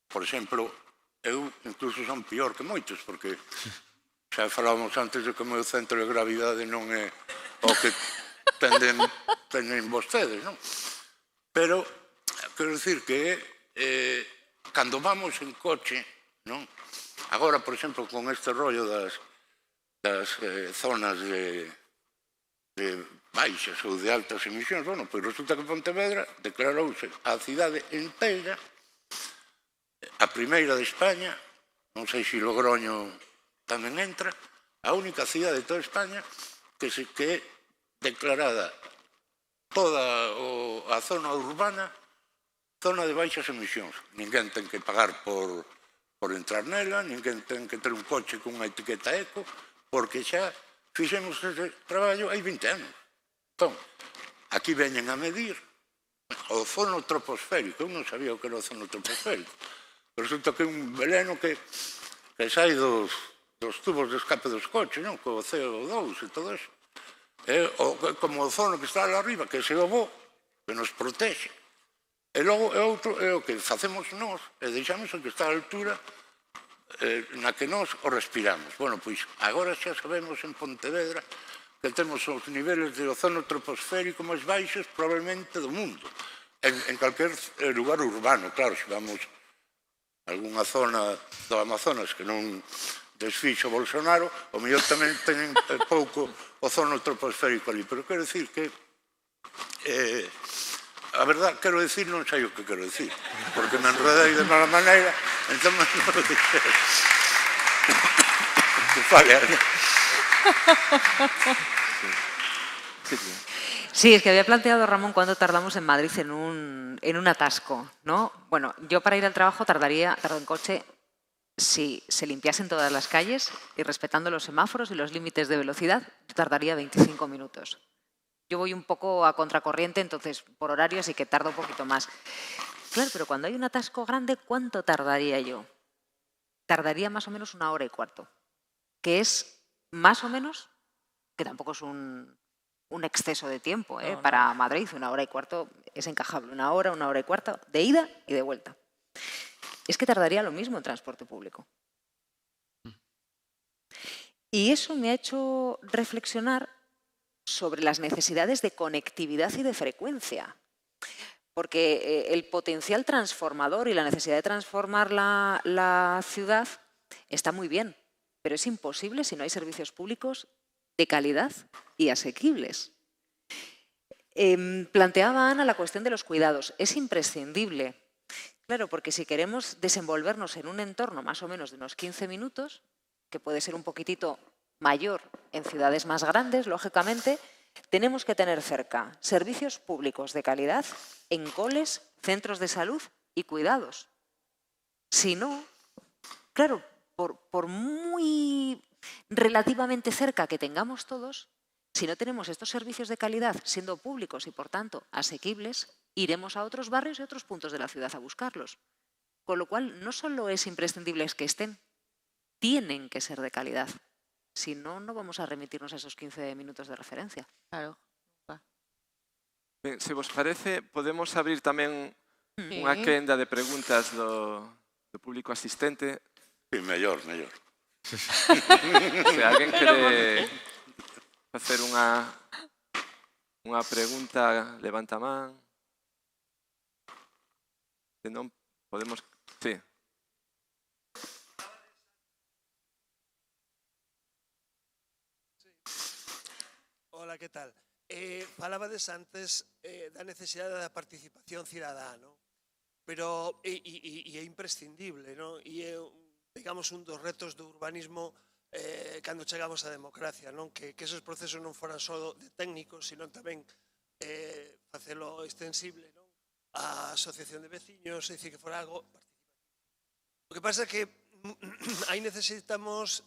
Por exemplo, eu incluso son pior que moitos, porque xa falábamos antes de que o meu centro de gravidade non é o que tenden vostedes, non? Pero, quero dicir que cando vamos en coche, non? Agora, por exemplo, con este rollo das zonas de baixas ou de altas emisións, bueno, pois resulta que Pontevedra declarouse a cidade inteira, a primeira de España, non sei se Logroño tamén entra, a única cidade de toda España que é declarada toda a zona urbana zona de baixas emisións. Ninguén ten que pagar por entrar nela, ninguén ten que ter un coche con unha etiqueta eco, porque xa fixemos ese traballo hai 20 anos. Entón, aquí veñen a medir o ozono troposférico. Eu non sabía o que era o ozono troposférico. Resulta que é un veleno que sai dos tubos de escape dos coches, non? Co CO2 e todo eso. É como o ozono que está lá arriba, que se o bo, que nos protege. E logo é o que facemos nós, e deixamos o que está a altura na que nós o respiramos. Bueno, pois agora xa sabemos en Pontevedra que temos os niveles de ozono troposférico máis baixos probablemente do mundo. En calquer lugar urbano, claro, se vamos a alguna zona do Amazonas que non desfixo Bolsonaro, o mellor tamén teñen pouco ozono troposférico ali. Pero quero dicir que a verdad, quero dicir, non sei o que quero dicir, porque me enredei de mala maneira, entón non o dixer. Que fale, Sí, es que había planteado Ramón cuánto tardamos en Madrid en un atasco, ¿no? Bueno, yo para ir al trabajo tardo en coche, si se limpiasen todas las calles y respetando los semáforos y los límites de velocidad, tardaría 25 minutos. Yo voy un poco a contracorriente, entonces por horario sí que tardo un poquito más. Claro, pero cuando hay un atasco grande, ¿cuánto tardaría yo? Tardaría más o menos 1 hora y cuarto, que es más o menos, que tampoco es un exceso de tiempo, ¿eh? No, para Madrid 1 hora y cuarto es encajable, 1 hora, 1 hora y cuarto, de ida y de vuelta. Es que tardaría lo mismo en transporte público. Y eso me ha hecho reflexionar sobre las necesidades de conectividad y de frecuencia. Porque el potencial transformador y la necesidad de transformar la ciudad está muy bien, pero es imposible si no hay servicios públicos de calidad y asequibles. Planteaba Ana la cuestión de los cuidados. Es imprescindible. Claro, porque si queremos desenvolvernos en un entorno más o menos de unos 15 minutos, que puede ser un poquitito mayor en ciudades más grandes, lógicamente, tenemos que tener cerca servicios públicos de calidad en coles, centros de salud y cuidados. Si no, claro, por muy relativamente cerca que tengamos todos, si no tenemos estos servicios de calidad siendo públicos y, por tanto, asequibles, iremos a otros barrios y otros puntos de la ciudad a buscarlos. Con lo cual, no solo es imprescindible que estén, tienen que ser de calidad. Si no, no vamos a remitirnos a esos 15 minutos de referencia. Claro. Ben, se vos parece, podemos abrir tamén unha quenda de preguntas do público asistente. Sí, mellor. Se alguén quere facer unha pregunta, levanta a man. Se non, podemos... Sí. Hola, que tal? Falabades antes da necesidade da participación cidadá, non? Pero é imprescindible, non? E é, digamos, un dos retos do urbanismo cando chegamos á democracia, non? Que esos procesos non foran só de técnicos, sino tamén facelo extensible, non? A asociación de veciños, é dicir, que fora algo participativo. O que pasa é que aí necesitamos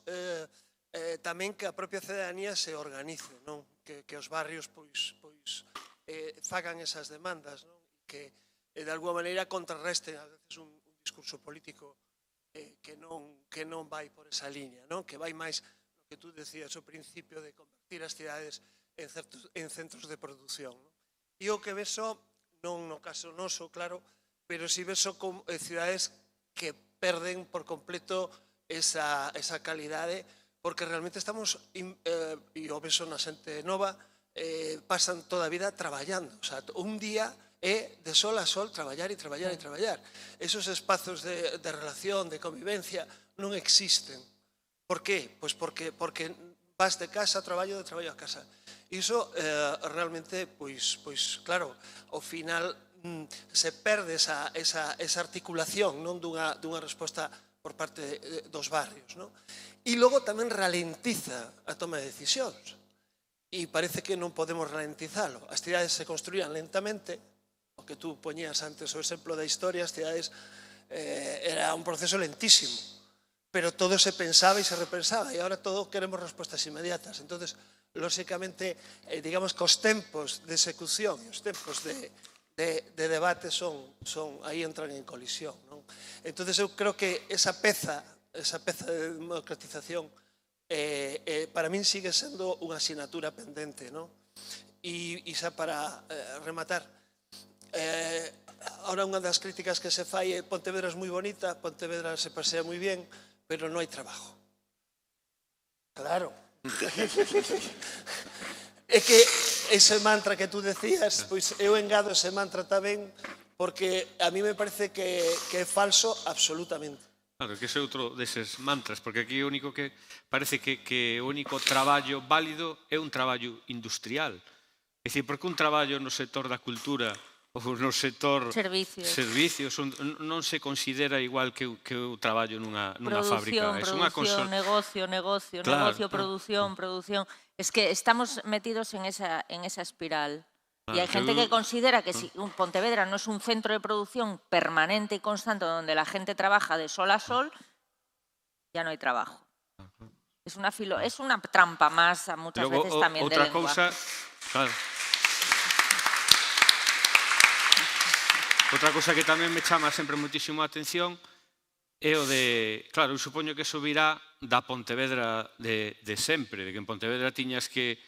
tamén que a propia cidadanía se organice, non? Que os barrios fagan esas demandas, non? Que de alguma maneira contrarresten a veces un discurso político que non vai por esa liña, non? Que vai máis no que tú decías ao principio de convertir as cidades en centros de produción, non? E o que vexo, non no caso noso, claro, pero si vexo como cidades que perden por completo esa calidade, porque realmente estamos, e o vexo na xente nova, pasan toda a vida traballando. O sea, un día é de sol a sol traballar e traballar e traballar. Esos espazos de relación, de convivencia, non existen. Por qué? Pois porque vas de casa a traballo, de traballo a casa. E iso realmente, pois claro, ao final se perde esa articulación, non dunha resposta por parte dos barrios, non? E logo tamén ralentiza a toma de decisións. E parece que non podemos ralentizalo. As cidades se construían lentamente, o que tú poñías antes o exemplo da historia, as cidades era un proceso lentísimo, pero todo se pensaba e se repensaba, e agora todo queremos respostas inmediatas. Entonces, lóxicamente, digamos que os tempos de execución e os tempos de debate aí entran en colisión. Entón, eu creo que esa peza de democratización para min sigue sendo unha asignatura pendente. E xa para rematar, ahora unha das críticas que se fai é Pontevedra é moi bonita, Pontevedra se pasea moi bien, pero non hai trabajo. Claro. É que ese mantra que tú decías, pois eu engado ese mantra tamén, porque a mí me parece que é falso absolutamente. Claro, que ese é outro deses mantras, porque aquí o único que parece que o único traballo válido é un traballo industrial. É dicir, porque un traballo no sector da cultura ou no sector servicios non se considera igual que o traballo nunha fábrica. Producción, negocio, producción. Es que estamos metidos en esa espiral. Y hay gente que considera que si Pontevedra no es un centro de producción permanente y constante donde la gente trabaja de sol a sol, ya no hay trabajo. Es una trampa más muchas veces también de lengua. Outra cousa que tamén me chama sempre moitísimo a atención é o de, claro, eu supoño que eso virá da Pontevedra de sempre, de que en Pontevedra tiñas que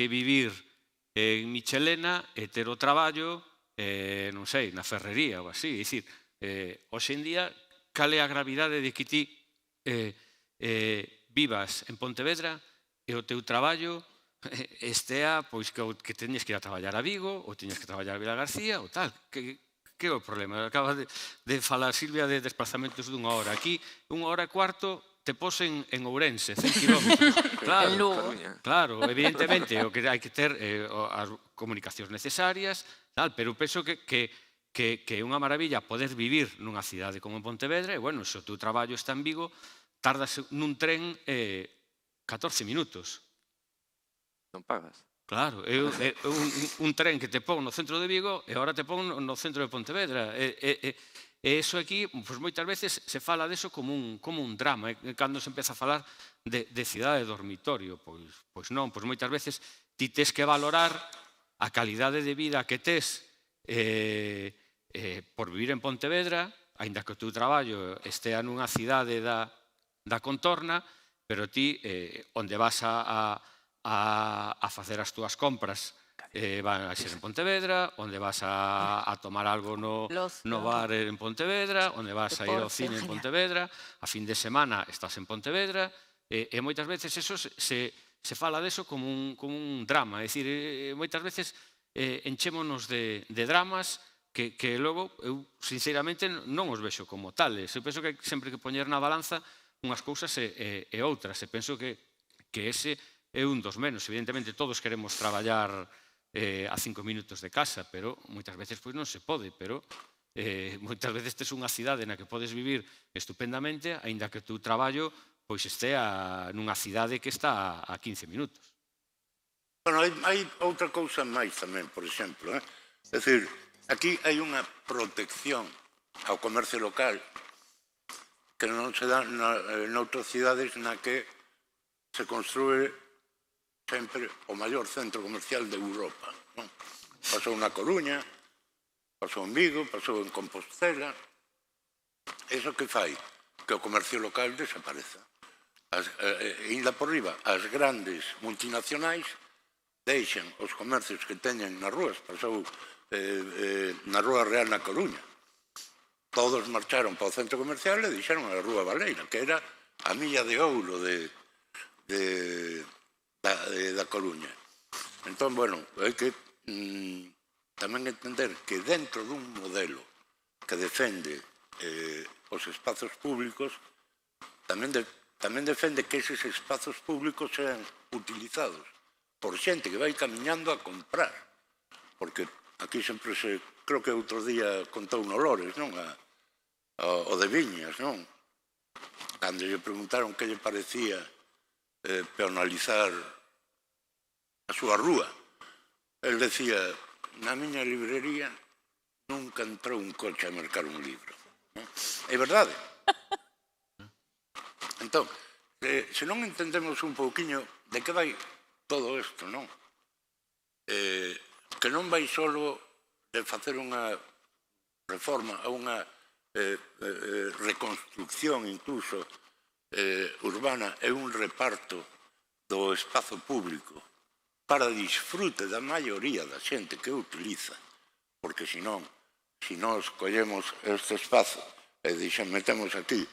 vivir en Michelena e ter o traballo, non sei, na ferrería ou así. É dicir, hoxe en día, cal é a gravidade de que ti vivas en Pontevedra e o teu traballo estea, pois, que teñes que ir a traballar a Vigo ou teñes que traballar a Vila García ou tal. Que é o problema? Acaba de falar Silvia de desplazamentos dunha hora. Aquí, 1 hora e cuarto, te pos en Ourense, 100 kilómetros. Claro, evidentemente, o que hai que ter as comunicacións necesarias, pero penso que é unha maravilla poder vivir nunha cidade como en Pontevedra, e, bueno, se o teu traballo está en Vigo, tardas nun tren 14 minutos. Non pagas. Claro, é un tren que te pon no centro de Vigo e agora te pon no centro de Pontevedra. E iso aquí, moitas veces se fala deso como un drama. Cando se empeza a falar de cidade de dormitorio, pois non, pois moitas veces ti tes que valorar a calidade de vida que tes por vivir en Pontevedra, aínda que o teu traballo estea nunha cidade da contorna, pero ti, onde vas a facer as túas compras van a ser en Pontevedra, onde vas a tomar algo no bar en Pontevedra, onde vas a ir ao cine en Pontevedra, a fin de semana estás en Pontevedra, e moitas veces eso se fala deso como un drama, é dicir, moitas veces enchémonos de dramas que logo eu sinceramente non os vexo como tales. Eu penso que hai sempre que poñer na balanza unhas cousas e outras, e penso que ese é un dos menos. Evidentemente, todos queremos traballar a 5 minutos de casa, pero moitas veces non se pode, pero moitas veces tes unha cidade na que podes vivir estupendamente, aínda que o teu traballo estea nunha cidade que está a 15 minutos. Bueno, hai outra cousa máis tamén, por exemplo. É dicir, aquí hai unha protección ao comercio local que non se dá noutras cidades na que se construe sempre o maior centro comercial de Europa. Pasou na Coruña, pasou en Vigo, pasou en Compostela. Iso que fai? Que o comercio local desapareza. Ainda por riba, as grandes multinacionais deixan os comercios que teñen nas rúas. Pasou na Rúa Real na Coruña. Todos marcharon para o centro comercial e deixaron a Rúa Baleira, que era a milla de ouro da Coruña. Entón, bueno, hai que tamén entender que dentro dun modelo que defende os espazos públicos, tamén defende que eses espazos públicos sean utilizados por xente que vai camiñando a comprar. Porque aquí sempre creo que outro día contou no Lores, non? O de Viñas, non? Cando lle preguntaron que lle parecía peonalizar a súa rúa. El decía, na miña librería nunca entrou un coche a mercar un libro. É verdade. Entón, se non entendemos un pouquiño de que vai todo isto, non? Que non vai solo de facer unha reforma, unha reconstrucción incluso urbana e un reparto do espazo público para disfrute da maioría da xente que o utiliza, porque senón, se nós collemos este espazo e metemos aquí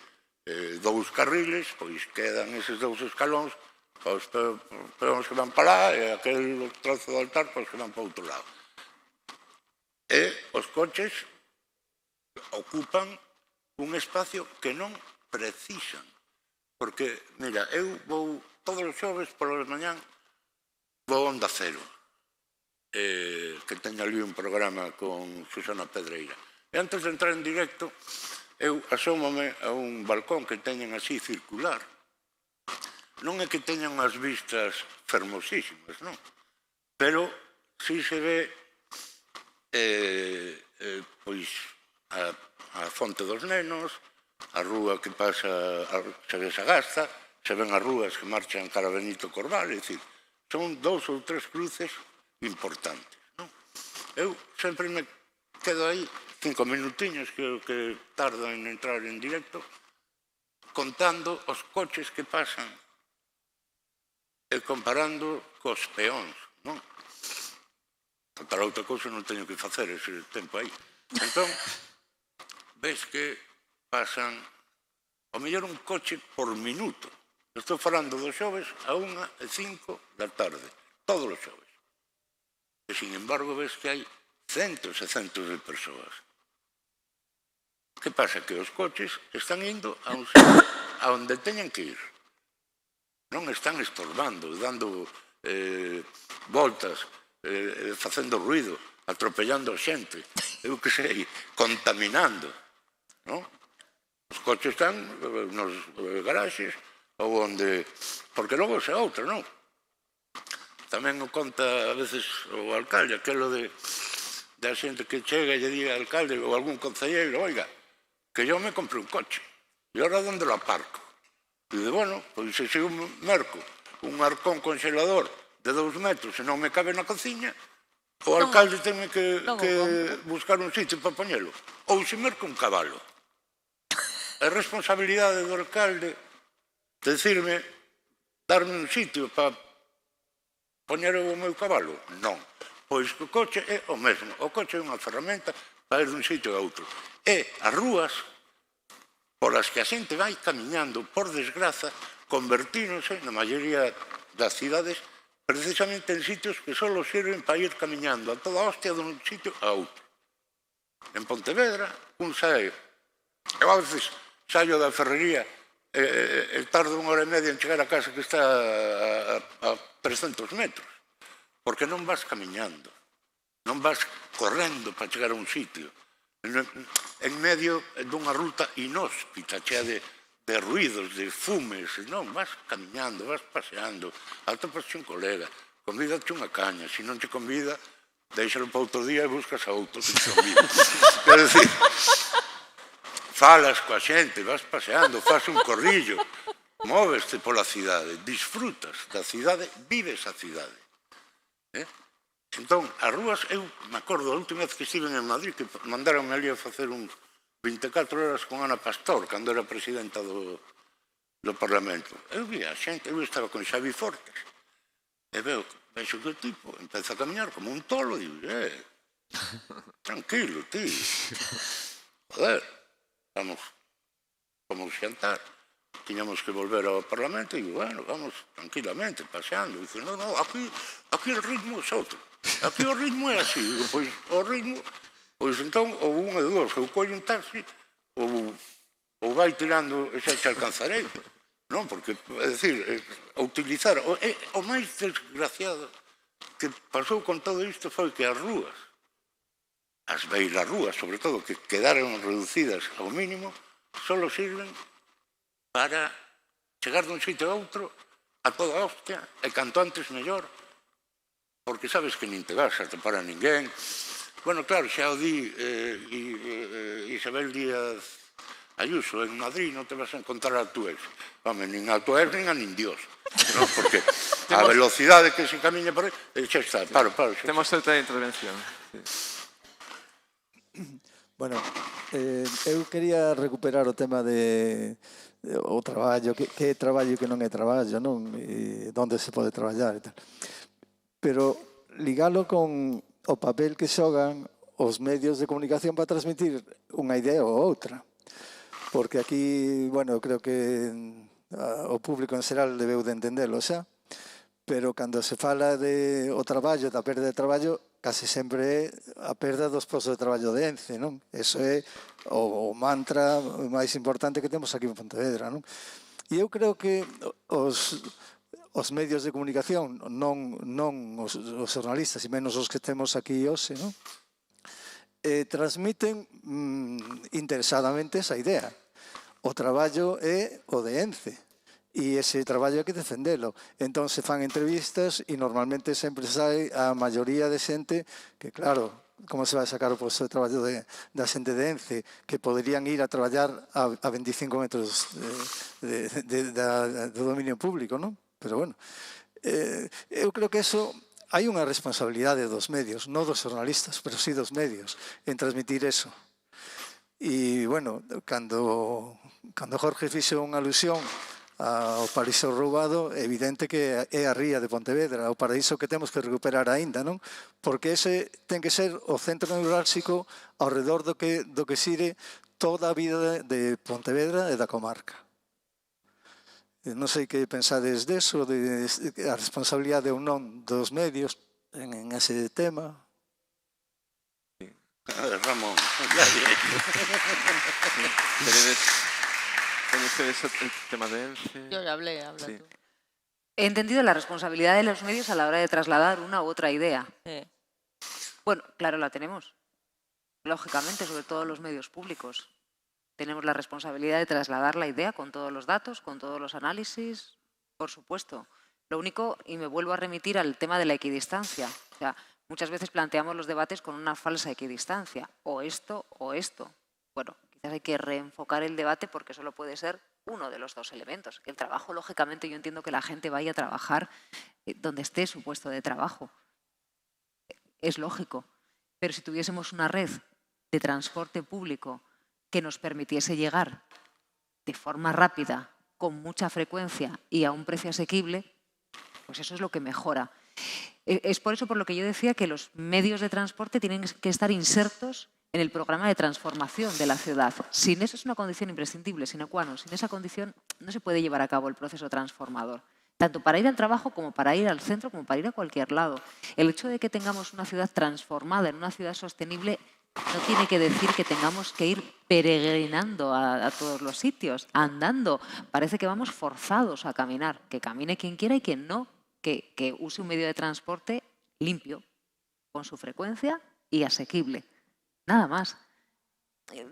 2 carriles, pois quedan eses 2 escalóns para os peóns que van para lá e aquel trozo do altar para os que van para outro lado. E os coches ocupan un espacio que non precisan. Porque, mira, eu vou todos os xoves polas mañán vou a Onda Cero, que teño ali un programa con Susana Pedreira. E antes de entrar en directo, eu asómome a un balcón que teñen así circular. Non é que teñan as vistas fermosísimas, non? Pero si se ve pois a fonte dos nenos, a rúa que pasa, se ve Sagasta, se ven as rúas que marchan cara a Benito Corval, é dicir, son 2 ou 3 cruces importantes, non? Eu sempre me quedo aí 5 minutiños que tardo en entrar en directo contando os coches que pasan e comparando cos peóns, non? Para outra cousa non teño que facer ese tempo aí. Entón, ves que pasan ao mellor un coche por minuto. Estou falando dos xoves a 1:05 da tarde, todos os xoves. E, sin embargo, ves que hai centos e centos de persoas. Que pasa? Que os coches están indo a onde teñen que ir. Non están estorbando, dando voltas, facendo ruido, atropellando a xente, eu que sei, contaminando, non? Os coches están nos garaxes ou onde... Porque logo é outra, non? Tamén o conta a veces o alcalde, aquelo da xente que chega e lle diga ao alcalde ou algún concelleiro, oiga, que yo me compré un coche, e ahora onde lo aparco? E de, bueno, pois se eu merco un arcón congelador de 2 metros e non me cabe na cociña, o alcalde ten que buscar un sitio para poñelo. Ou se merco un cabalo. É responsabilidade do alcalde decirme, darme un sitio para poñer o meu cabalo? Non. Pois o coche é o mesmo. O coche é unha ferramenta para ir dun sitio a outro. E as rúas polas que a xente vai camiñando, por desgraza, convertíronse, na maioría das cidades, precisamente en sitios que só sirven para ir camiñando a toda hostia dun sitio a outro. En Pontevedra, un sae. Eu a veces saio da ferrería e tardo 1 hora e media en chegar a casa que está a 300 metros. Porque non vas camiñando, non vas correndo para chegar a un sitio. En medio dunha ruta inhóspita, chea de ruidos, de fumes, non, vas camiñando, vas paseando, atopas un colega, convídate unha caña, se non te convida, deixalo para outro día e buscas a outro que te convida. Quero dicir, falas coa xente, vas paseando, faz un corrillo, móveste pola cidade, disfrutas da cidade, vives a cidade. Entón, as rúas, eu me acordo, a última vez que estive en Madrid, que mandaronme ali a facer un 24 horas con Ana Pastor, cando era presidenta do Parlamento. Eu vi a xente, eu estaba con Xavi Fortes, e vexo que o tipo empeza a camiñar como un tolo, e digo, tranquilo, tío, joder, vamos xantar, tiñamos que volver ao Parlamento, e digo, bueno, vamos tranquilamente, paseando, e dice, no, aquí el ritmo é outro, aquí o ritmo é así, digo, pois o ritmo... Pois entón, ou unha de 2, ou collo un taxi, ou vai tirando e xa te alcanzarei. Non, porque, é dicir, utilizar... O máis desgraciado que pasou con todo isto foi que as rúas, as beirarrúas, sobre todo, que quedaron reducidas ao mínimo, só sirven para chegar dun sitio a outro a toda hostia, e canto antes mellor, porque sabes que nin te vas a topar a ninguén. Bueno, claro, xa o di Isabel Díaz Ayuso, en Madrid non te vas a encontrar a tu ex. Home, nin a tu ex, nin a nin Dios. Porque A velocidade que se camiña por aí, xa está, paro. Temos outra intervención. Bueno, eu quería recuperar o tema de o traballo, que é traballo e que non é traballo, non? E onde se pode traballar e tal. Pero ligalo con o papel que xogan os medios de comunicación para transmitir unha idea ou outra. Porque aquí, bueno, eu creo que o público en xeral debeu de entendelo xa, pero cando se fala de o traballo, da perda de traballo, case sempre é a perda dos postos de traballo de ENCE, non? Eso é o mantra máis importante que temos aquí en Pontevedra, non? E eu creo que os medios de comunicación, non os xornalistas, e menos os que temos aquí hoxe, non? Transmiten interesadamente esa idea. O traballo é o de ENCE. E ese traballo hai que defendelo. Entón se fan entrevistas e normalmente sempre sai a maioría de xente que, claro, como se vai sacar o posto de traballo da xente de ENCE, que poderían ir a traballar a 25 metros do dominio público, non? Pero, bueno, eu creo que eso hai unha responsabilidade dos medios, non dos xornalistas, pero sí dos medios, en transmitir eso. E, bueno, cando Jorge fixo unha alusión ao paraíso roubado, é evidente que é a ría de Pontevedra, o paraíso que temos que recuperar aínda, non? Porque ese ten que ser o centro neurálxico ao redor do que xire toda a vida de Pontevedra e da comarca. Non sei que pensades deso, de a responsabilidade ou non dos medios en ese tema. Ramón. ¿Tenéis el tema de ENCE? Yo ya hablé, habla Sí. tú. He entendido la responsabilidad de los medios a la hora de trasladar una u otra idea. Bueno, claro, la tenemos. Lógicamente, sobre todo los medios públicos. Tenemos la responsabilidad de trasladar la idea con todos los datos, con todos los análisis, por supuesto. Lo único, y me vuelvo a remitir al tema de la equidistancia. O sea, muchas veces planteamos los debates con una falsa equidistancia. O esto o esto. Bueno, quizás hay que reenfocar el debate porque solo puede ser uno de los dos elementos. El trabajo, lógicamente, yo entiendo que la gente vaya a trabajar donde esté su puesto de trabajo. Es lógico. Pero si tuviésemos una red de transporte público que nos permitiese llegar de forma rápida, con mucha frecuencia y a un precio asequible, pues eso es lo que mejora. Es por eso por lo que yo decía que los medios de transporte tienen que estar insertos en el programa de transformación de la ciudad. Sin eso es una condición imprescindible, sine qua non. Sin esa condición no se puede llevar a cabo el proceso transformador, tanto para ir al trabajo como para ir al centro, como para ir a cualquier lado. El hecho de que tengamos una ciudad transformada en una ciudad sostenible no tiene que decir que tengamos que ir peregrinando a todos los sitios, andando. Parece que vamos forzados a caminar. Que camine quien quiera y quien no, que use un medio de transporte limpio, con su frecuencia y asequible. Nada más.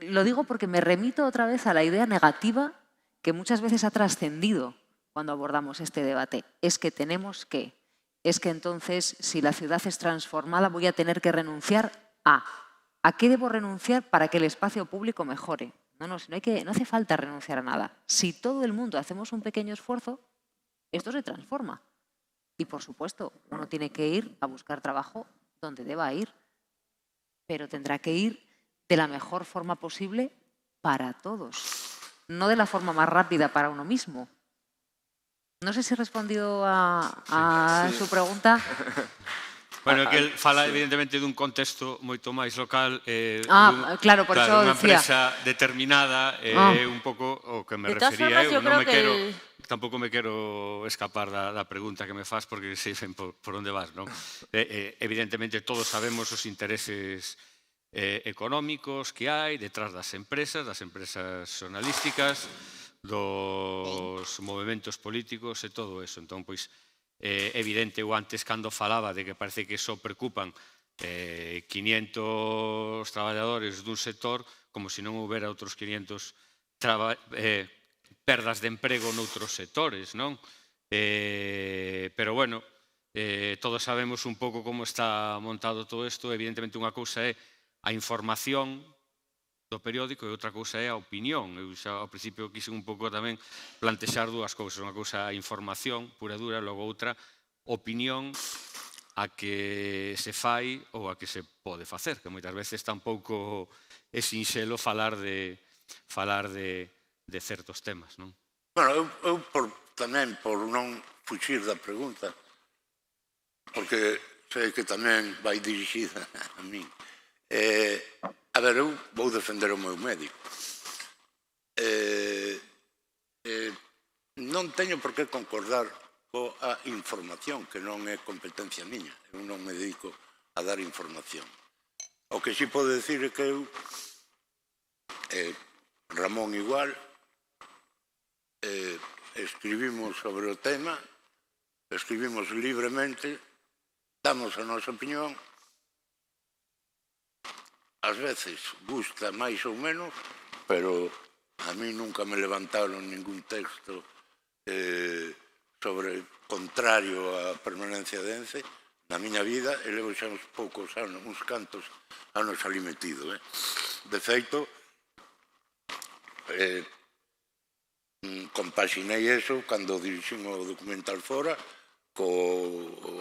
Lo digo porque me remito otra vez a la idea negativa que muchas veces ha trascendido cuando abordamos este debate. Es que tenemos que. Es que entonces, si la ciudad es transformada, voy a tener que renunciar a. ¿A qué debo renunciar para que el espacio público mejore? No hace falta renunciar a nada. Si todo el mundo hacemos un pequeño esfuerzo, esto se transforma. Y, por supuesto, uno tiene que ir a buscar trabajo donde deba ir, pero tendrá que ir de la mejor forma posible para todos, no de la forma más rápida para uno mismo. No sé si he respondido a su pregunta. Bueno, que él fala evidentemente dun contexto moito máis local, claro, por eso unha decía. empresa determinada, un pouco o que me De todas refería formas, eu. yo creo que Tampouco me quero escapar da pregunta que me faz porque sei ben por onde vas, non? Evidentemente todos sabemos os intereses económicos que hai detrás das empresas xornalísticas, dos movementos políticos e todo eso. Entón, pois, evidente, eu antes cando falaba de que parece que só preocupan 500 traballadores dun sector como se non houbera outros 500 perdas de emprego noutros sectores, non? Pero, bueno, todos sabemos un pouco como está montado todo isto. Evidentemente, unha cousa é a información do periódico e outra cousa é a opinión. Eu xa ao principio quise un pouco tamén plantexar dúas cousas. Unha cousa a información pura e dura, logo outra opinión a que se fai ou a que se pode facer, que moitas veces tampouco é sinxelo falar de certos temas, non? Bueno, eu tamén, por non fuxir da pregunta, porque sei que tamén vai dirixida a min. A ver, eu vou defender o meu médico. Non teño por que concordar coa información, que non é competencia miña. Eu non me dedico a dar información. O que sí podo decir é que eu, Ramón igual, escribimos sobre o tema, escribimos libremente, damos a nosa opinión, ás veces gusta máis ou menos, pero a mí nunca me levantaron ningún texto sobre contrario á permanencia de ENCE na miña vida, e levo xa uns poucos anos, uns cantos anos ali metido. De feito, compaxinei eso cando dirixín o documental Fora co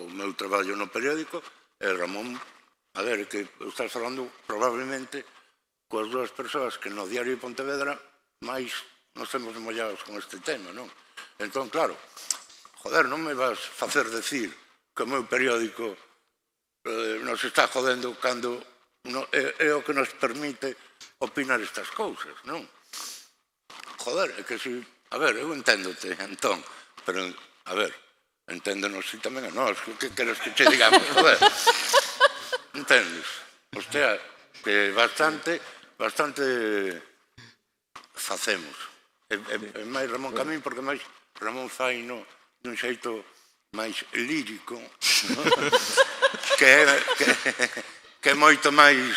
meu traballo no periódico, e Ramón, a ver, que estás falando probablemente coas dúas persoas que no Diario de Pontevedra máis nos temos mollados con este tema, non? Entón, claro, joder, non me vas facer decir que o meu periódico nos está jodendo cando é o que nos permite opinar estas cousas, non? Joder, é que si... A ver, eu enténdote, Antón, pero, a ver, enténdonos si tamén a nós, que queres que che digamos, joder? Entendes? Hostia, que bastante facemos. É máis Ramón que a min, porque máis Ramón fai dun xeito máis lírico, que é moito máis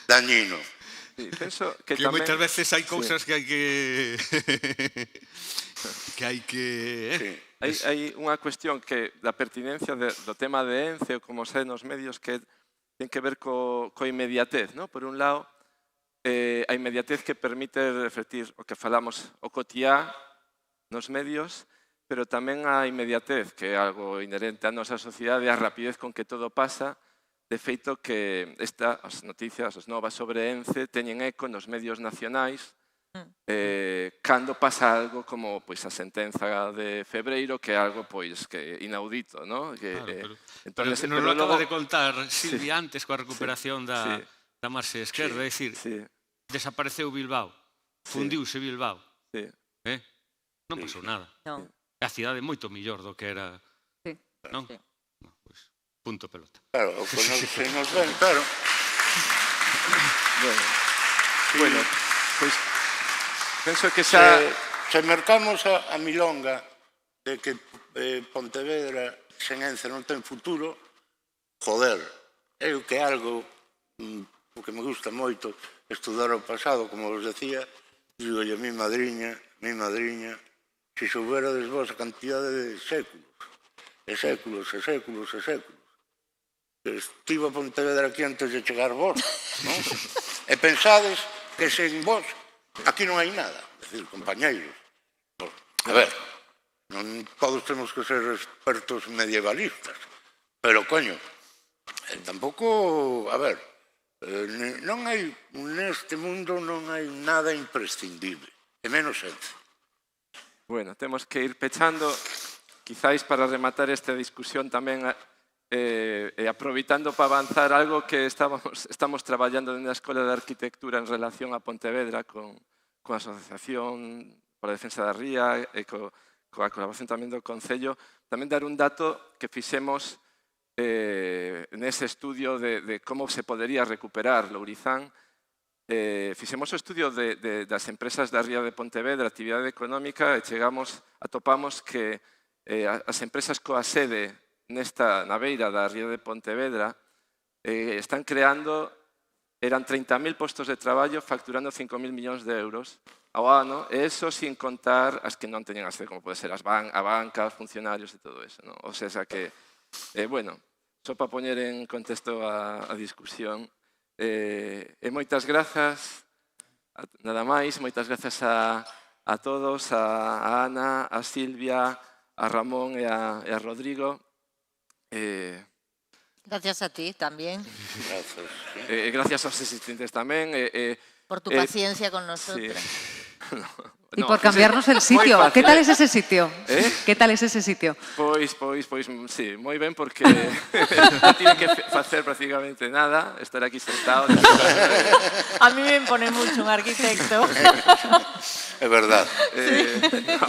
dañino. Sí, penso que moitas veces hai cousas que hai que... Hai unha cuestión que da pertinencia do tema de ENCE, ou como se nos medios, que ten que ver coa inmediatez. Por un lado, a inmediatez que permite refletir o que falamos o cotiá nos medios, pero tamén a inmediatez, que é algo inherente á nosa sociedade, a rapidez con que todo pasa. De feito que as noticias, as novas sobre ENCE, teñen eco nos medios nacionais cando pasa algo como a sentenza de febreiro, que é algo que inaudito, non? Pero nos lo acaba de contar Silvia antes coa recuperación da marxe esquerda, é dicir, desapareceu Bilbao, fundiuse Bilbao, non pasou nada. É a cidade moito millor do que era, non? Punto pelota. Claro, o que nos ven, claro. Bueno, pois penso que xa... Se mercamos a milonga de que Pontevedra sen ENCE non ten futuro, joder, é o que algo que me gusta moito estudar o pasado, como vos decía, digo, mi madriña, se souberades vos a cantidade de séculos, e séculos, e séculos, e séculos, estivo a Pontevedra aquí antes de chegar vos, non? E pensades que sen vos aquí non hai nada. É dicir, compañeiros, a ver, non todos temos que ser expertos medievalistas, pero, coño, tampouco, a ver, non hai, neste mundo non hai nada imprescindible, e menos ENCE. Bueno, temos que ir pechando, quizáis para rematar esta discusión tamén aproveitando para avanzar algo que estamos traballando na Escola de Arquitectura en relación a Pontevedra con a Asociación para a Defensa da Ría e coa colaboración tamén do Concello, tamén dar un dato que fixemos nese estudio de como se podería recuperar Lourizán. Fixemos o estudio das empresas da Ría de Pontevedra, actividade económica, e atopamos que as empresas coa sede na beira da Ría de Pontevedra están creando, eran 30.000 postos de traballo facturando 5.000 millóns de euros ao ano, e eso sin contar as que non teñen a sede, como pode ser a banca, funcionarios e todo eso. O sea que, bueno, só para poñer en contexto a discusión, e moitas grazas, nada máis, moitas grazas a todos, a Ana, a Silvia, a Ramón e a Rodrigo. Gracias a ti también. Gracias. Gracias aos asistentes tamén. Por tu paciencia con nosotros. Sí. Y por cambiarnos el sitio. ¿Qué tal es ese sitio? ¿Qué tal es ese sitio? Pois, sí, moi ben, porque non tiene que facer prácticamente nada, estar aquí sentado. A mí me impone mucho un arquitecto. É verdad.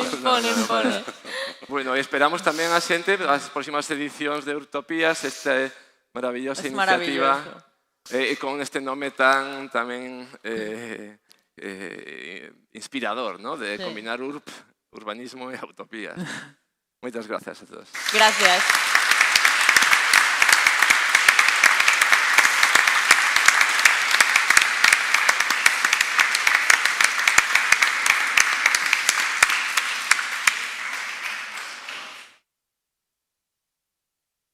Impone. Bueno, esperamos tamén a xente as próximas edicións de Utopías, esta maravillosa Es iniciativa, maravilloso. con este nome tan tamén inspirador, ¿no? De combinar urbanismo e utopías. Moitas gracias a todos. Gracias.